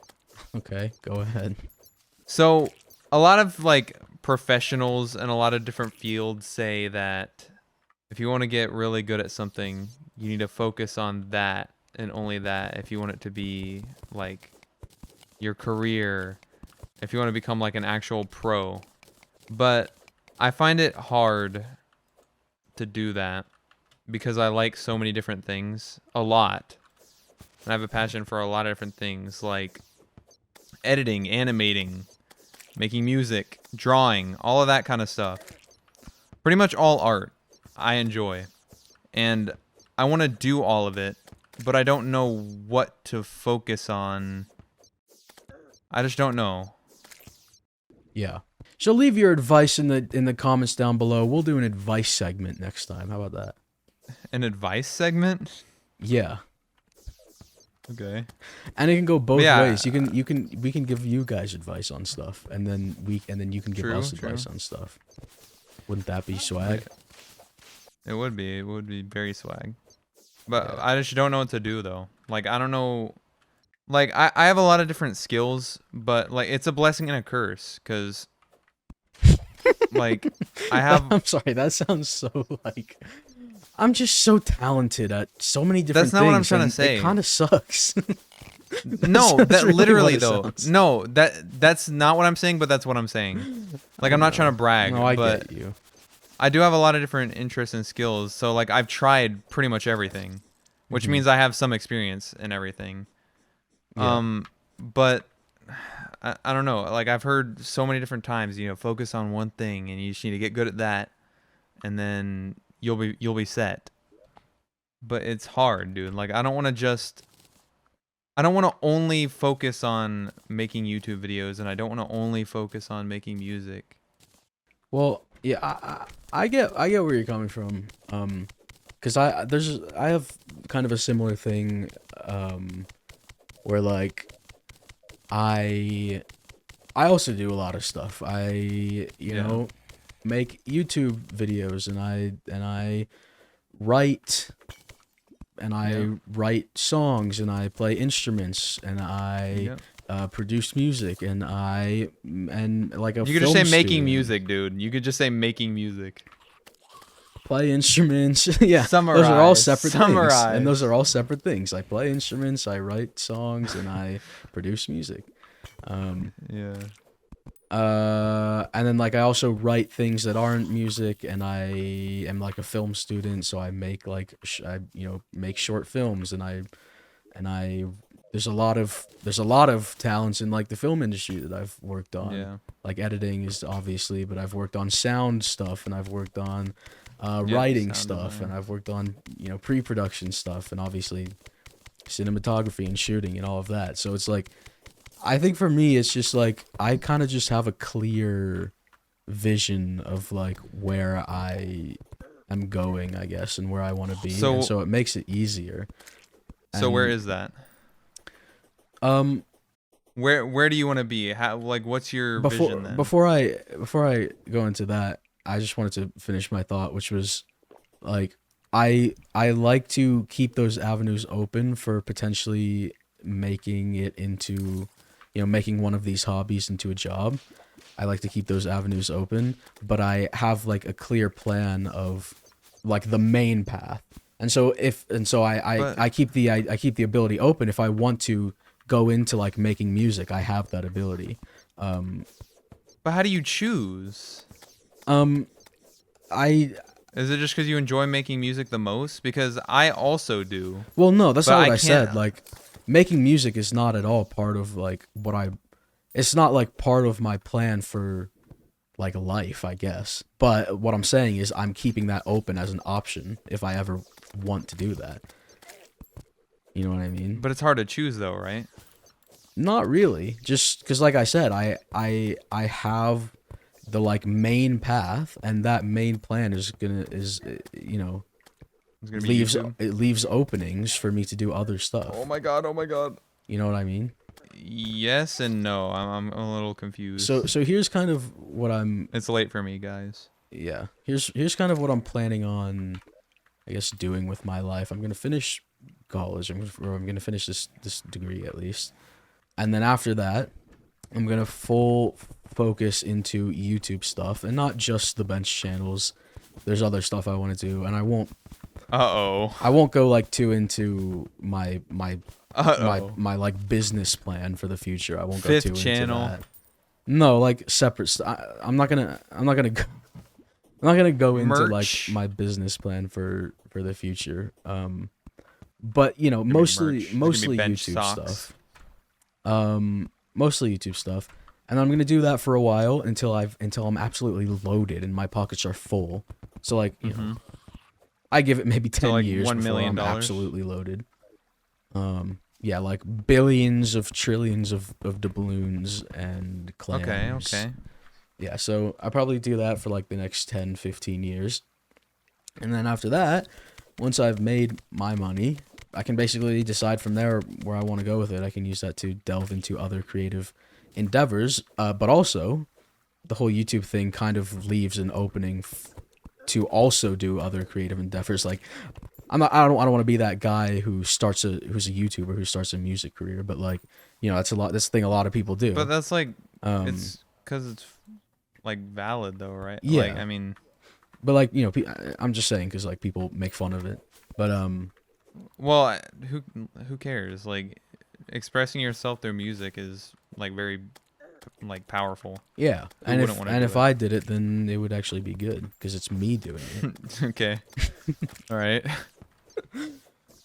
Okay, go ahead. So, a lot of like professionals in a lot of different fields say that if you want to get really good at something, you need to focus on that and only that if you want it to be like your career, if you want to become like an actual pro. But I find it hard to do that because I like so many different things a lot. And I have a passion for a lot of different things like editing, animating, making music, drawing, all of that kind of stuff. Pretty much all art I enjoy. And I want to do all of it, but I don't know what to focus on. I just don't know. Yeah. So leave your advice in the comments down below. We'll do an advice segment next time. How about that? An advice segment? Yeah. Okay. And it can go both Yeah. ways. We can give you guys advice on stuff, and then you can give us advice on stuff. Wouldn't that be swag? It would be very swag. But I just don't know what to do though. Like I don't know like I have a lot of different skills, but like it's a blessing and a curse because like I have. I'm sorry, that sounds so like I'm just so talented at so many That's different not what I'm things, trying to and it say. kind of sucks. No, That's that really what literally it though. sounds. No, that's not what I'm saying, but that's what I'm saying. Like I I'm not trying know. to brag, No, I but get you. I do have a lot of different interests and skills. So like I've tried pretty much everything, which Hmm. means I have some experience in everything. Yeah. But I don't know. Like I've heard so many different times, focus on one thing and you just need to get good at that and then you'll be set. But it's hard, dude. Like I don't want to only focus on making YouTube videos and I don't want to only focus on making music. Well, yeah, I get where you're coming from. Cause I have kind of a similar thing, where like I I also do a lot of stuff. You Yeah. know, make YouTube videos and I write and Yeah. I write songs and I play instruments and I Yeah. produce music and like a You could just say film making student. music, dude. You could just say making music. Play instruments. Yeah, those are all Summarize. separate things. And those Summarize. are all separate things. I play instruments, I write songs, and I produce music. Um, Yeah. and then like I also write things that aren't music, and I am like a film student, so I make like I make short films, and I there's a lot of talents in like the film industry that I've worked on. Yeah. Like editing is obviously, but I've worked on sound stuff, and I've worked on Yep. writing Sound stuff, and design. I've worked on pre-production stuff, and obviously cinematography and shooting and all of that. So it's like I think for me it's just like I kind of just have a clear vision of like where I am going, I guess, and where I want to be, and So so it makes it easier. so where And is that? um Where do you want to be? How like what's your before vision then? before I before I go into that, I just wanted to finish my thought, which was like I like to keep those avenues open for potentially making it into making one of these hobbies into a job. I like to keep those avenues open, but I have like a clear plan of like the main path. And so But I keep the ability open if I want to go into like making music. I have that ability. Um but how do you choose? um I Is it just because you enjoy making music the most? Because I also do, Well, no, that's but not what I I said. can't. Like, making music is not at all part of like what I. It's not like part of my plan for like life, I guess. But what I'm saying is, I'm keeping that open as an option if I ever want to do that. You know what I mean? But it's hard to choose though, right? Not really. Just because, like I said, I have the like main path, and that main plan is It's gonna be leaves YouTube. it leaves openings for me to do other Oh stuff. my god! Oh my god! You know what I mean? Yes and no. I'm a little So confused. so here's kind of what I'm It's late for me, guys. yeah. Here's kind of what I'm planning on I guess doing with my life. I'm going to finish college. I'm going to finish this degree at least. And then after that, I'm going to full focus into YouTube stuff and not just the bench channels. There's other stuff I want to do, and Uh I won't go like too into my oh. like business plan for the future. I won't go Fifth too into channel. that. No, like separate. I'm not gonna go into like Merch. my business plan for the future. But It's gonna be merch. It's gonna be mostly bench YouTube socks. stuff. Mostly YouTube stuff, and I'm gonna do that for a while until I'm absolutely loaded and my pockets are full. So like Mm-hmm. I give it maybe So 10 like years $1 before million. I'm absolutely loaded. Yeah, like billions of trillions of doubloons and Okay. clams. Okay. Yeah, so I probably do that for like the next 10, 15 years. And then after that, once I've made my money, I can basically decide from there where I want to go with it. I can use that to delve into other creative endeavors. But also, the whole YouTube thing kind of leaves an opening to also do other creative endeavors. Like, I'm not. I don't want to be that guy who's a YouTuber who starts a music career. But like, that's a lot. That's the thing a lot of people But do. that's like, Um, it's because it's like valid though, right? Like, yeah. I mean, But like, I'm just saying because like people make fun of it. But well, who cares? Like, expressing yourself through music is like very like powerful. yeah. Who And wouldn't if want to do it? I did it, then it would actually be good because it's me doing it. Okay. All right.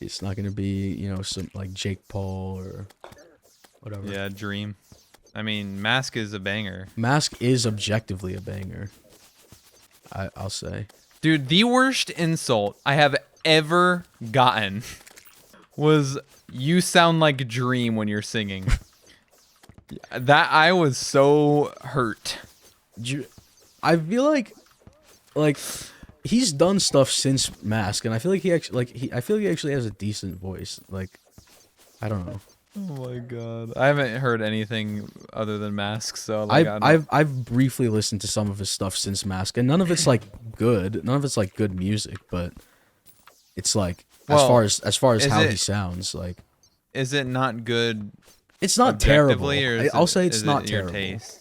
It's not gonna be some like Jake Paul or whatever. Yeah, Dream. I mean, Mask is a banger. Mask is objectively a banger. I'll say. Dude, the worst insult I have ever gotten was "you sound like Dream" when you're singing. That I was so hurt. I feel like he's done stuff since Mask, and I feel like I feel like he actually has a decent voice. Like, I don't know. Oh my god. I haven't heard anything other than Mask, so like I've briefly listened to some of his stuff since Mask, and none of it's like good. None of it's like good music, but it's like Well, as far as is how it- he sounds, like is it not good it's not terrible. objectively, or is I'll it- say it's is not it your terrible. taste?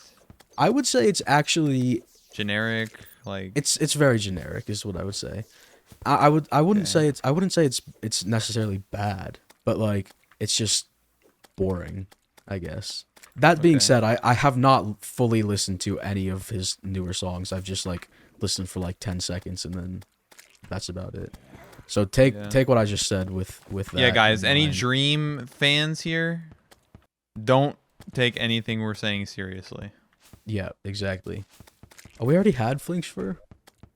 I would say it's actually Generic, like it's very generic, is what I would say. I wouldn't Okay. say it's necessarily bad, but like it's just boring, I guess. That being Okay. said, I have not fully listened to any of his newer songs. I've just like listened for like 10 seconds and then that's about it. So take Yeah. take what I just said with that. yeah, guys. in Any mind. Dream fans here? Don't take anything we're saying seriously. Yeah, exactly. Oh, we already had Flinksfur?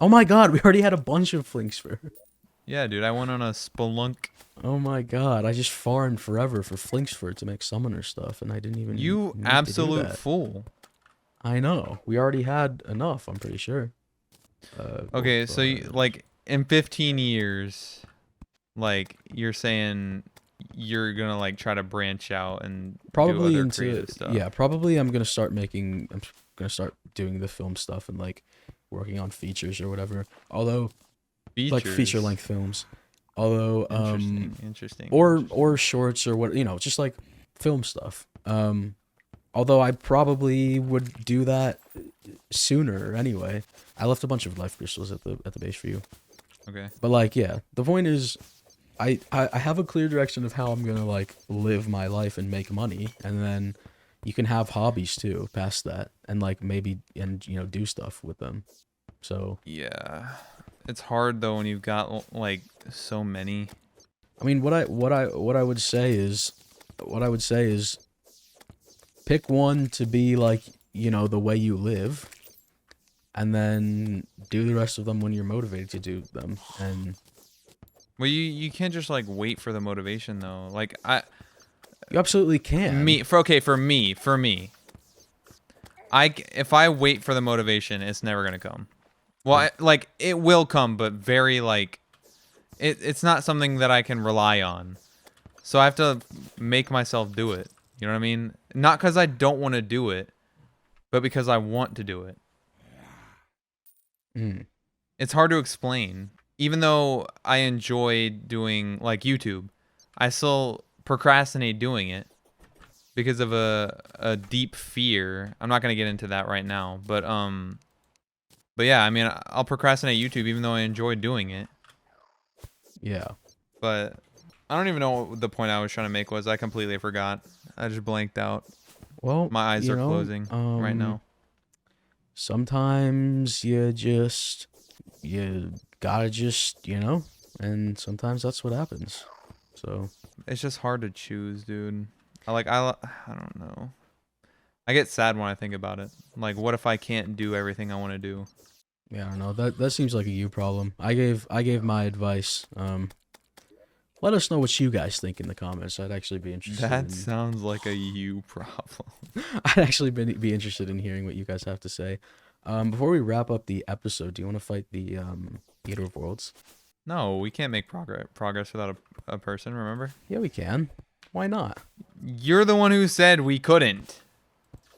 Oh my god, we already had a bunch of Flinksfur. Yeah, dude. I went on a spelunk. Oh my god, I just farmed forever for Flinksfur to make summoner stuff, and I didn't even You need to do absolute that. fool. I know. We already had enough, I'm pretty sure. Okay, so like in 15 years, like you're saying you're gonna like try to branch out and probably do other into creative stuff. yeah, probably I'm gonna start doing the film stuff and like working on features or whatever. Although like Features. feature length films. Although Interesting. or shorts or what, just like film stuff. Although I probably would do that sooner anyway. I left a bunch of life crystals at the base for you. Okay. But like, yeah, the point is, I have a clear direction of how I'm gonna like live my life and make money, and then you can have hobbies too past that, and like maybe do stuff with them. So Yeah, it's hard though when you've got like so many. I mean, what I would say is, pick one to be like the way you live, and then do the rest of them when you're motivated to do them. And Well, you can't just like wait for the motivation though. Like you absolutely can. for me. If I wait for the motivation, it's never gonna come. Well, like it will come, but very like, it's not something that I can rely on. So I have to make myself do it. You know what I mean? Not because I don't want to do it, but because I want to do it. Mm. It's hard to explain. Even though I enjoy doing like YouTube, I still procrastinate doing it because of a deep fear. I'm not gonna get into that right now, but yeah, I mean, I'll procrastinate YouTube even though I enjoy doing it. Yeah. But I don't even know what the point I was trying to make was. I completely forgot. I just blanked out. Well, My eyes are closing right now. Sometimes you gotta just, and sometimes that's what happens. So It's just hard to choose, dude. I don't know. I get sad when I think about it. Like, what if I can't do everything I want to do? yeah, I don't know. That seems like a you problem. I gave my advice. Let us know what you guys think in the comments. I'd actually be interested. That sounds like a you problem. I'd actually be interested in hearing what you guys have to say. Before we wrap up the episode, do you want to fight the Eater of Worlds? No, we can't make progress without a person, remember? Yeah, we can. Why not? You're the one who said we couldn't.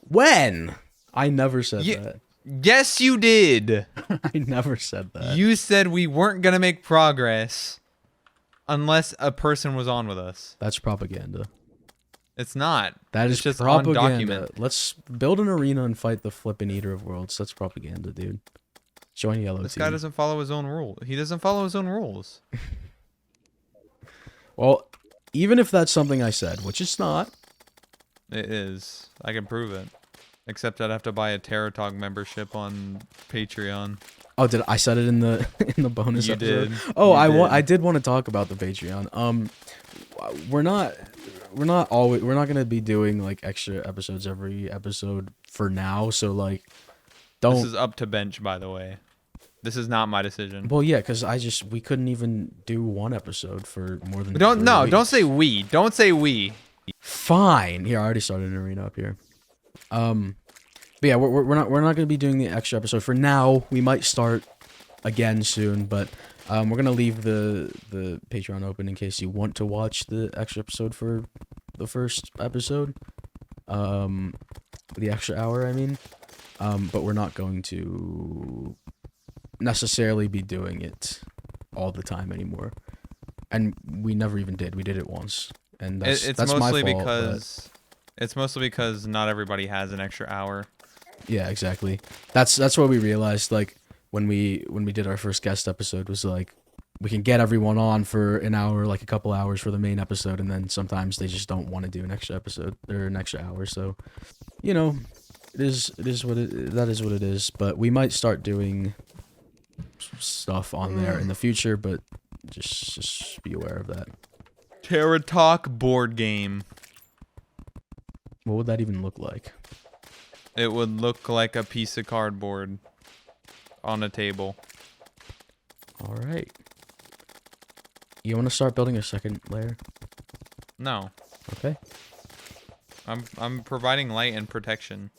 When? I never said that. Yes, you did. I never said that. You said we weren't going to make progress unless a person was on with us. That's propaganda. It's not. That is It's just propaganda. on document. Let's build an arena and fight the flippin' Eater of Worlds. That's propaganda, dude. Join yellow This team. guy doesn't follow his own rule. He doesn't follow his own rules. Well, even if that's something I said, which it's not. It is. I can prove it. Except I'd have to buy a TerraTalk membership on Patreon. Oh, did I said it in the in the bonus You episode? did. Oh, You I did want to talk about the Patreon. We're not gonna be doing like extra episodes every episode for now. So like, don't. This is up to Bench, by the way. This is not my decision. Well, yeah, because we couldn't even do one episode for more than. Don't 3 weeks. don't say we. Don't say we. Fine. Here, I already started an arena up here. But yeah, we're not gonna be doing the extra episode for now. We might start again soon, but we're gonna leave the Patreon open in case you want to watch the extra episode for the first episode. The extra hour, I mean. But we're not going to necessarily be doing it all the time anymore. And we never even did. We did it once, and that's mostly my fault, because it's mostly because not everybody has an extra hour. Yeah, exactly. That's what we realized. Like when we did our first guest episode, was like we can get everyone on for an hour, like a couple hours for the main episode, and then sometimes they just don't want to do an extra episode or an extra hour. So, you know, that is what it is. But we might start doing stuff on there in the future, but just be aware of that. TerraTalk board game. What would that even look like? It would look like a piece of cardboard on a table. All right. You want to start building a second layer? No. Okay. I'm providing light and protection.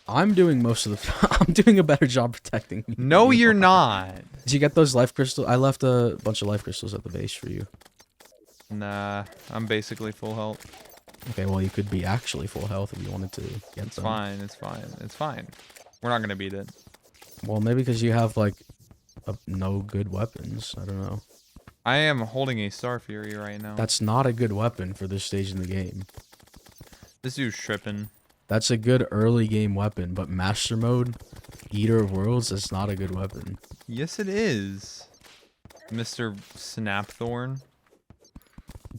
I'm doing most of the. I'm doing a better job protecting you. No, you're not. Did you get those life crystals? I left a bunch of life crystals at the base for you. Nah, I'm basically full health. Okay, well, you could be actually full health if you wanted to get It's them. fine. It's fine. It's fine. We're not gonna beat it. Well, maybe because you have like no good weapons. I don't know. I am holding a Star Fury right now. That's not a good weapon for this stage in the game. This dude's tripping. That's a good early game weapon, but Master Mode, Eater of Worlds, that's not a good weapon. Yes, it is. Mr. Snapthorn.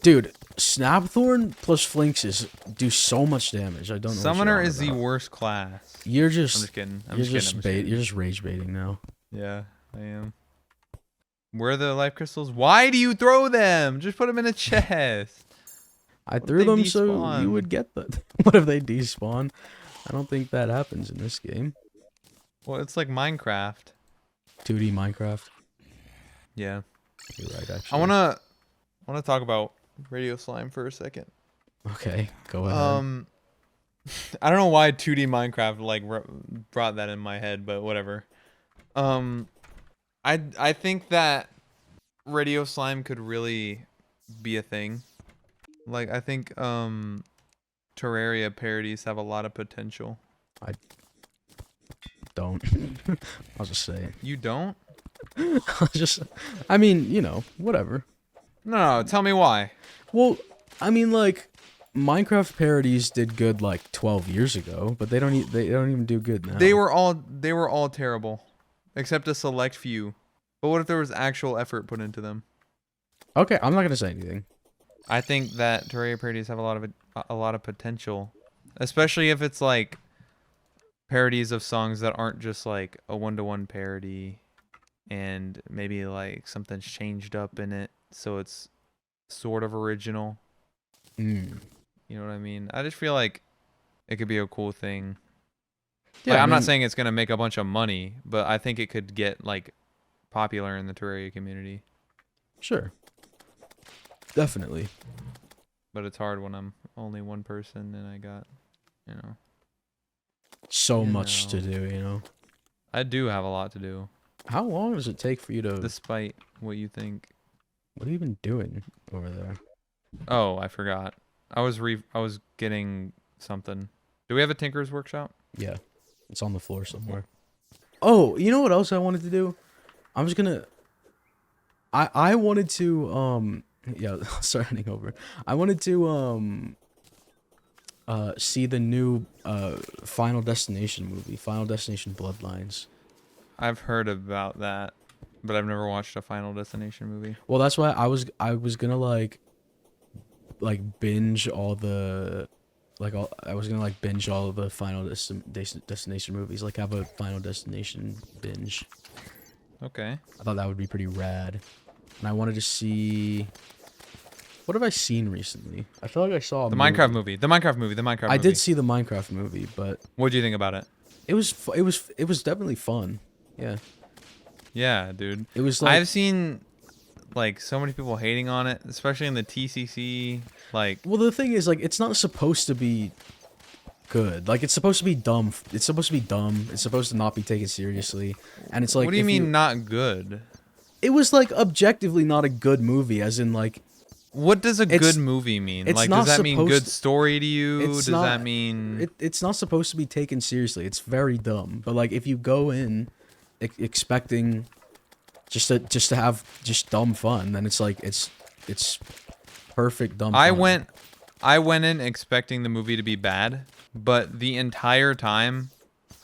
Dude, Snapthorn plus Flinxes do so much damage. I don't know. Summoner is the worst class. You're I'm just. just kidding. You're just rage baiting now. Yeah, I am. Where are the life crystals? Why do you throw them? Just put them in a chest. I threw them so you would get them. What if they despawn? I don't think that happens in this game. Well, it's like Minecraft. 2D Minecraft. Yeah. You're right, actually. I wanna talk about Radio Slime for a second. Okay, go ahead. I don't know why 2D Minecraft like brought that in my head, but whatever. I think that Radio Slime could really be a thing. Like I think Terraria parodies have a lot of potential. I don't. I'll just say it. You don't? I mean, you know, whatever. No, tell me why. Well, I mean, like, Minecraft parodies did good like 12 years ago, but they don't even do good now. They were all terrible, except a select few. But what if there was actual effort put into them? Okay, I'm not gonna say anything. I think that Terraria parodies have a lot of potential, especially if it's like parodies of songs that aren't just like a one-to-one parody, and maybe like something's changed up in it, so it's sort of original. Mm. You know what I mean? I just feel like it could be a cool thing. Yeah, like, I'm not saying it's gonna make a bunch of money, but I think it could get like popular in the Terraria community. Sure. Definitely. But it's hard when I'm only one person and I got, you know. So much to do, you know. I do have a lot to do. How long does it take for you to... Despite what you think. What have you been doing over there? Oh, I forgot. I was getting something. Do we have a Tinker's Workshop? Yeah. It's on the floor somewhere. Oh, you know what else I wanted to do? I was gonna... I wanted to, Yeah, start heading over. I wanted to see the new Final Destination movie, Final Destination Bloodlines. I've heard about that, but I've never watched a Final Destination movie. Well, that's why I was gonna like binge all the I was gonna like binge all of the Final Destination movies, like have a Final Destination binge. Okay. I thought that would be pretty rad. And I wanted to see, what have I seen recently? I feel like I saw The Minecraft movie. The Minecraft movie. The Minecraft movie. I did see the Minecraft movie, but What do you think about it? it was definitely fun. Yeah. Yeah, dude. It was like, I've seen like so many people hating on it, especially in the TCC. Like, well, the thing is, like, it's not supposed to be good. Like, it's supposed to be dumb. It's supposed to be dumb. It's supposed to not be taken seriously. And it's like, what do you mean not good? It was like objectively not a good movie, as in like, What does a It's- good movie mean? it's Like, not does that mean supposed good to- story to you? it's Does not- that mean it's not supposed to be taken seriously. It's very dumb. But like, if you go in expecting just to have just dumb fun, then it's like it's perfect dumb fun. I went in expecting the movie to be bad, but the entire time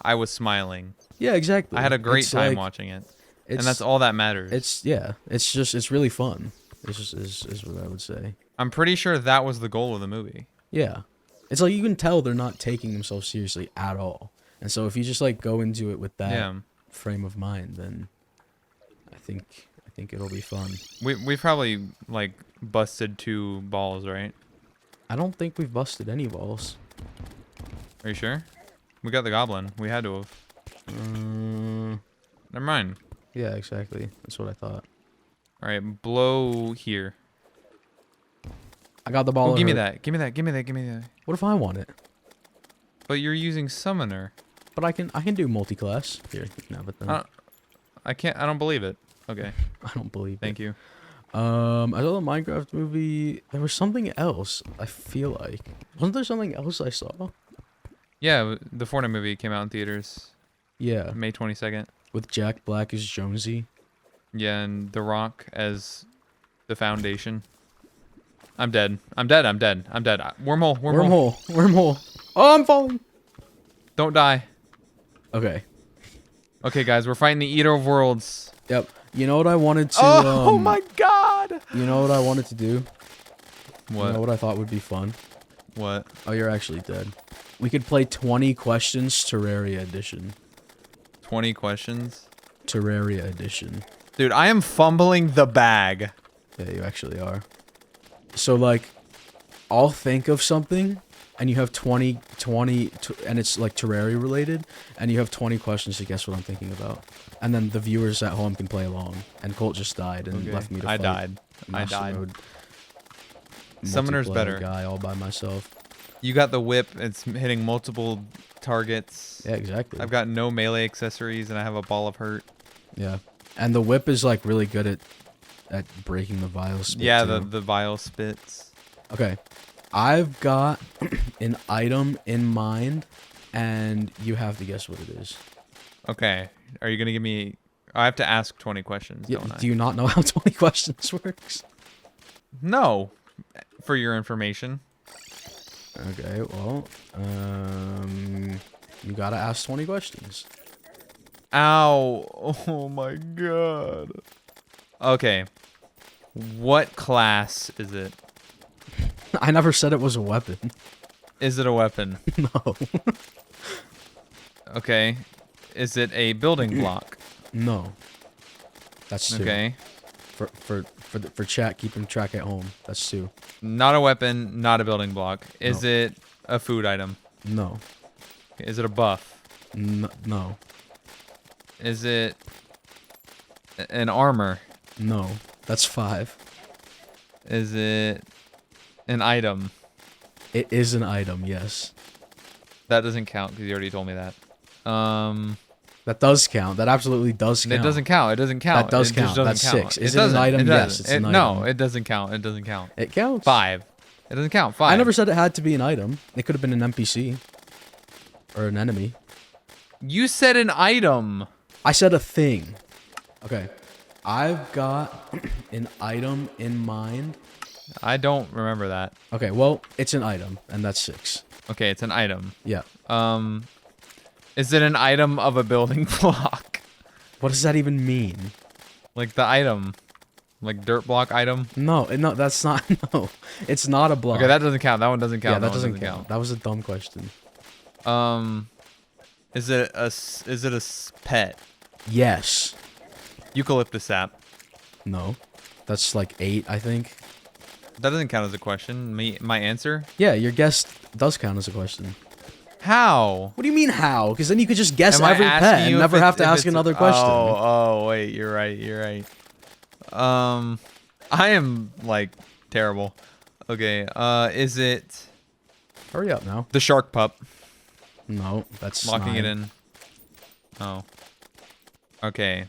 I was smiling. Yeah, exactly. I had a great It's time like- watching it. It's, And that's all that matters. it's really fun. It's just is what I would say. I'm pretty sure that was the goal of the movie. Yeah. It's like you can tell they're not taking themselves seriously at all. And so if you just like go into it with that Yeah. frame of mind, then I think it'll be fun. We probably like busted 2 balls, right? I don't think we've busted any balls. Are you sure? We got the goblin. We had to have. Never mind. Yeah, exactly. That's what I thought. All right, blow here. I got the ball. Oh, give me over- that. Give me that. Give me that. Give me that. What if I want it? But you're using summoner. But I can do multi-class. Here, you can have it then. I can't. I don't believe it. Okay. I don't believe Thank you. it. I saw the Minecraft movie. There was something else, I feel like. Wasn't there something else I saw? Yeah, the Fortnite movie came out in theaters Yeah, May 22nd. with Jack Black as Jonesy. Yeah, and The Rock as the Foundation. I'm dead. I'm dead. I'm dead. I'm dead. Wormhole. Wormhole. Wormhole. Oh, I'm falling. Don't die. Okay. Okay, guys, we're fighting the Eater of Worlds. Yep. You know what I wanted to? Oh my God! You know what I wanted to do? What? You know what I thought would be fun? What? Oh, you're actually dead. We could play 20 questions Terraria edition. 20 questions? Terraria edition. Dude, I am fumbling the bag. Yeah, you actually are. So like, I'll think of something, and you have 20, and it's like Terraria related, and you have 20 questions to guess what I'm thinking about. And then the viewers at home can play along. And Colt just died and Okay. left me to I fight died. I Master died. Mode Summoner's multiplayer better. guy all by myself. You got the whip. It's hitting multiple targets. Yeah, exactly. I've got no melee accessories, and I have a ball of hurt. Yeah, and the whip is like really good at breaking the vial spit. Yeah, too. the vial spits. Okay, I've got an item in mind, and you have to guess what it is. Okay. Are you gonna give me? I have to ask 20 questions, Yeah, don't I? do you not know how 20 questions works? No. For your information. Okay, well, you gotta ask 20 questions. Ow. Oh my God. Okay. What class is it? I never said it was a weapon. Is it a weapon? No. Okay. Is it a building block? No. That's two. Okay. For chat keeping track at home. That's two. Not a weapon, not a building block. Is it a food item? No. Is it a buff? No. Is it an armor? No. That's five. Is it an item? It is an item, yes. That doesn't count because you already told me that. That does count. That absolutely does count. It doesn't count. It doesn't count. That does It count. just doesn't That's count. six. Is it an doesn't. item? It Yes, doesn't. it's an No, item. it doesn't count. It doesn't count. It counts. 5. It doesn't count. 5. I never said it had to be an item. It could have been an NPC. Or an enemy. You said an item. I said a thing. Okay. I've got an item in mind. I don't remember that. Okay, well, it's an item, and that's 6. Okay, it's an item. Yeah. Is it an item of a building block? What does that even mean? Like the item. Like dirt block item? No, that's not. No, it's not a block. Okay, that doesn't count. That one doesn't count. Yeah, that doesn't count. That was a dumb question. Is it a pet? Yes. Eucalyptus sap. No. That's like 8, I think. That doesn't count as a question. My answer? Yeah, your guess does count as a question. How? What do you mean how? Because then you could just guess Am I every pet asking and you never if have to if ask another question. Oh, wait, you're right. I am like terrible. Okay, is it Hurry up now. the shark pup? No, that's Locking 9. it in. Oh. Okay.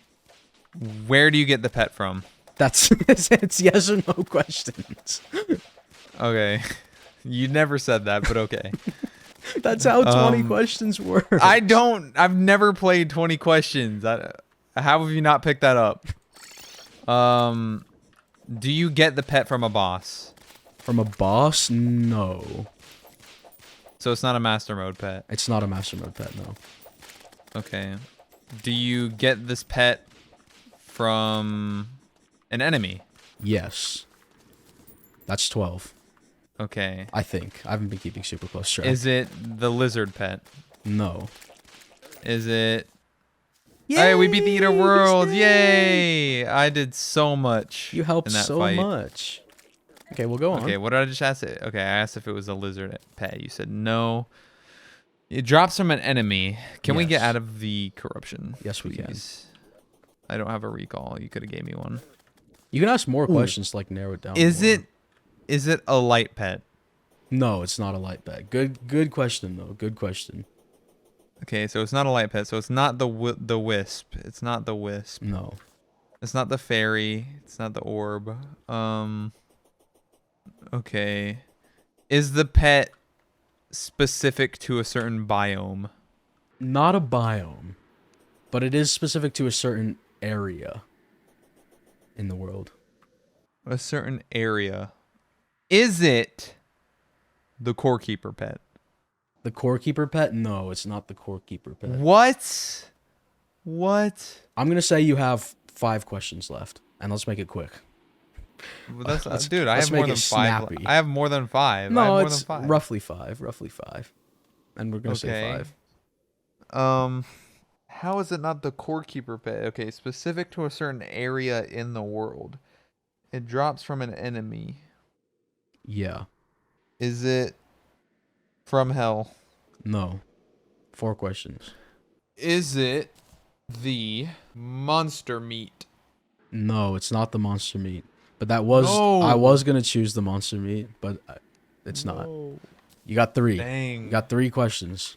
Where do you get the pet from? That's it's yes or no questions. Okay. You never said that, but okay. That's how 20 questions work. I've never played 20 questions. How have you not picked that up? Do you get the pet from a boss? From a boss? No. So it's not a master mode pet. It's not a master mode pet, no. Okay. Do you get this pet from an enemy? Yes. That's 12. Okay. I think. I haven't been keeping super close track. Is it the lizard pet? No. Is it... Yay! Hey, we beat the Eater World! Yay! I did so much. You helped in that so fight. much. Okay, we'll go on. Okay, what did I just ask it? Okay, I asked if it was a lizard pet. You said no. It drops from an enemy. Can we get Yes. out of the corruption? Yes, we can. please? I don't have a recall. You could have gave me one. You can ask more questions to like narrow it down. Is more. it a light pet? No, it's not a light bag. Good question though. Good question. Okay, so it's not a light pet. So it's not the wisp. It's not the wisp. No. It's not the fairy. It's not the orb. Okay. Is the pet specific to a certain biome? Not a biome, but it is specific to a certain area in the world. A certain area. Is it the core keeper pet? The core keeper pet? No, it's not the core keeper pet. What? I'm going to say you have 5 questions left, and let's make it quick. Well, that's, Let's- dude, I let's have more make than it 5. snappy. I have more than 5. I No, have more it's than 5. roughly 5. And we're going to say 5. How is it not the core keeper pet? Okay, specific to a certain area in the world. It drops from an enemy. Yeah. Is it from hell? No. 4 questions. Is it the monster meat? No, it's not the monster meat. But that was No. I was going to choose the monster meat, but it's not. No. You got 3. Dang. You got 3 questions.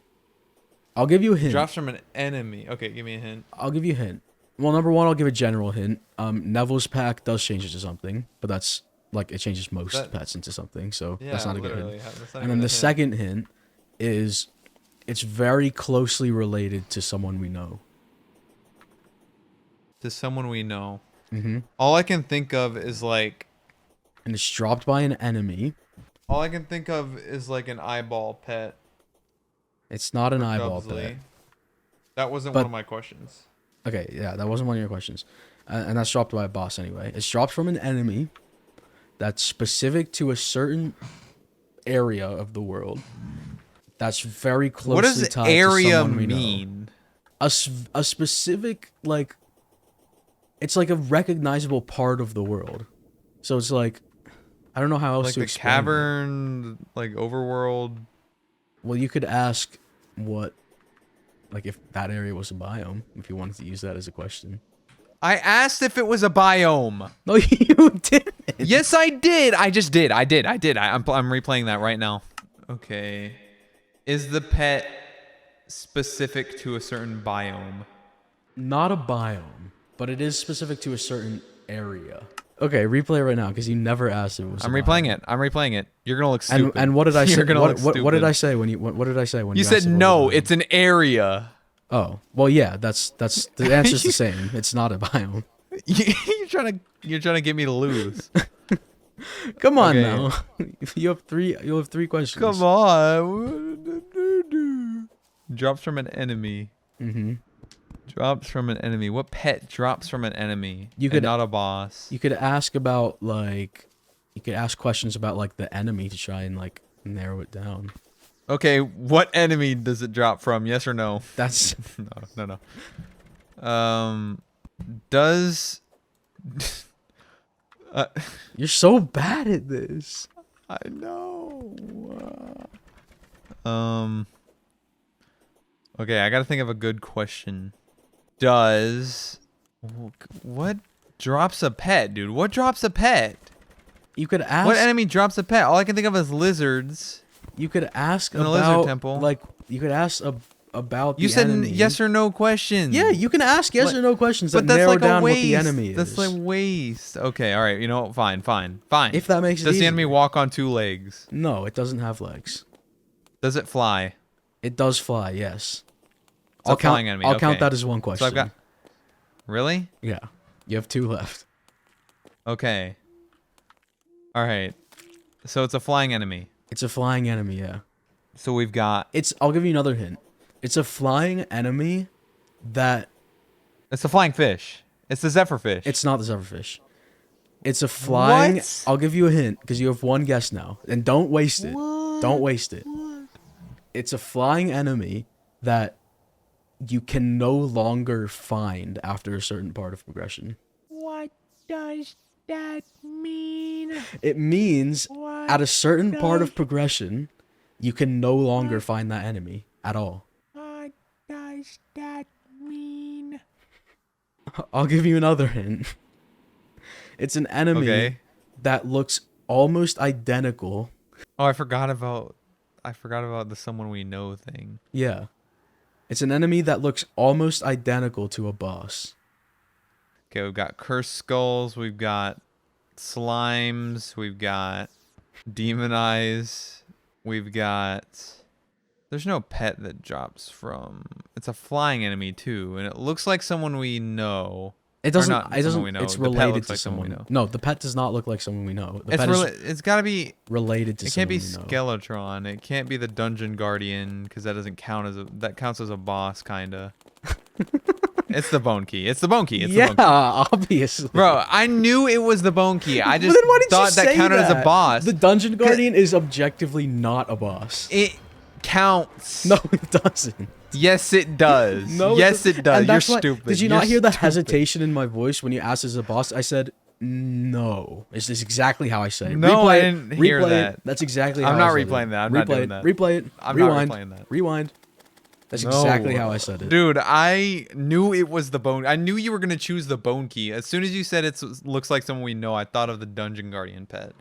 I'll give you a hint. Drops from an enemy. Okay, give me a hint. I'll give you a hint. Well, number 1, I'll give a general hint. Neville's pack does change it to something, but that's like it changes most pets into something, so that's not a good hint. And then the second hint is it's very closely related to someone we know. To someone we know. Mm-hmm. All I can think of is like... And it's dropped by an enemy. All I can think of is like an eyeball pet. It's not an eyeball Dubsley. pet. That wasn't But- one of my questions. Okay, yeah, that wasn't one of your questions. And that's dropped by a boss anyway. It's dropped from an enemy that's specific to a certain area of the world. That's very closely What does tied to area someone we know. mean? A specific, like, it's like a recognizable part of the world. So it's like, I don't know how else Like to the explain it. cavern, like overworld. Well, you could ask what, like, if that area was a biome, if you wanted to use that as a question. I asked if it was a biome. No, you didn't. Yes, I did. I just did. I did. I'm replaying that right now. Okay. Is the pet specific to a certain biome? Not a biome, but it is specific to a certain area. Okay, replay it right now because you never asked if it was. I'm a replaying biome. it. I'm replaying it. You're gonna look stupid. And what did I say? You're gonna look What did stupid. I say when you? What did I say when you? You said asked if it was a no. biome? It's an area. Oh well, yeah. That's the answer's the same. It's not a biome. You're trying to get me to lose. Come on Okay. now. You have three questions. Come on. Drops from an enemy. Mm-hmm. Drops from an enemy. What pet drops from an enemy? You And could- not a boss. You could ask about like, you could ask questions about like the enemy to try and like narrow it down. Okay, what enemy does it drop from? Yes or no? That's No. Does you're so bad at this. I know. Okay, I gotta think of a good question. What drops a pet, dude? What drops a pet? You could ask. What enemy drops a pet? All I can think of is lizards. You could ask In the lizard about temple. like you could ask about You the said enemy. yes or no questions. Yeah, you can ask yes But- or no questions But that that's narrow like a down waste. what the enemy is. That's like waste. Okay, all right. You know what? Fine. If that makes it Does the easier. enemy walk on two legs? No, it doesn't have legs. Does it fly? It does fly. Yes. It's a flying enemy. I'll count okay. that as one question. So I've got. Really? Yeah, you have 2 left. Okay. All right. So it's a flying enemy. It's a flying enemy. Yeah. So we've got. I'll give you another hint. It's a flying enemy that It's a flying fish. It's the zephyrfish. it's not the zephyrfish. It's a flying. What? I'll give you a hint because you have one guess now, and don't waste it. Don't waste it. It's a flying enemy that you can no longer find after a certain part of progression. What does that mean? It means What at a certain part of does- progression, you can no longer find that enemy at all. What does that mean? I'll give you another hint. It's an enemy Okay. that looks almost identical. Oh, I forgot about the someone we know thing. Yeah. It's an enemy that looks almost identical to a boss. Okay, we've got cursed skulls. We've got slimes. We've got demon eyes. We've got. There's no pet that drops from. It's a flying enemy too, and it looks like someone we know. It doesn't. not It someone doesn't. we know. It's The pet related looks to like someone someone. we know. No, the pet does not look like someone we know. The It's pet it's gotta be. is related to It someone can't be we know. Skeletron. It can't be the dungeon guardian because that doesn't count as that counts as a boss kinda. It's the bone key. It's the bone key. It's the Yeah, bone key. obviously. Bro, I knew it was the bone key. I But just then why did you thought that say counted as a that? boss. The dungeon guardian is objectively not a boss. It counts. No, it doesn't. Yes, it does. No, yes, it does. And You're that's why- stupid. Did you You're not hear the stupid. hesitation in my voice when you asked as a boss? I said no. It's just exactly how I say it. No, I Replay it. didn't hear Replay that. it. That's exactly I'm how not I said replaying it. that. I'm not Replay doing it. that. Replay it. I'm not Rewind. replaying that. Rewind. That's No. exactly how I said it. Dude, I knew it was the bone. I knew you were gonna choose the bone key. As soon as you said it looks like someone we know, I thought of the dungeon guardian pet.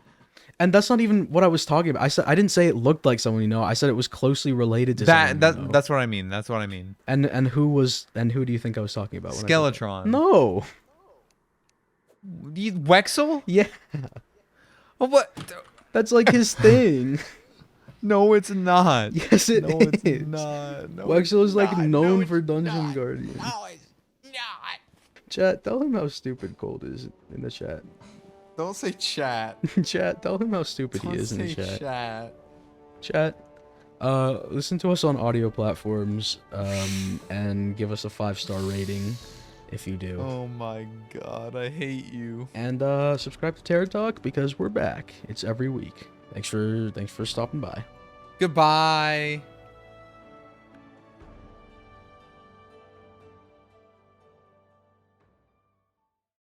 And that's not even what I was talking about. I didn't say it looked like someone you know. I said it was closely related to someone you know. That's what I mean. That's what I mean. And who do you think I was talking about? when I said that? Skeletron. No. Wexel? Yeah. Oh, what? That's like his thing. No, it's not. Yes, it No, it's is. not. No, Wexel is like not. known No, for it's Dungeon not. Guardian. No, it's not. Chat, tell him how stupid Colt is in the chat. don't say chat. Chat, tell him how stupid he Don't is in the say chat. chat. Chat, listen to us on audio platforms, and give us a 5-star rating if you do. Oh my god, I hate you. And subscribe to TerraTalk because we're back. It's every week. Thanks for stopping by. Goodbye.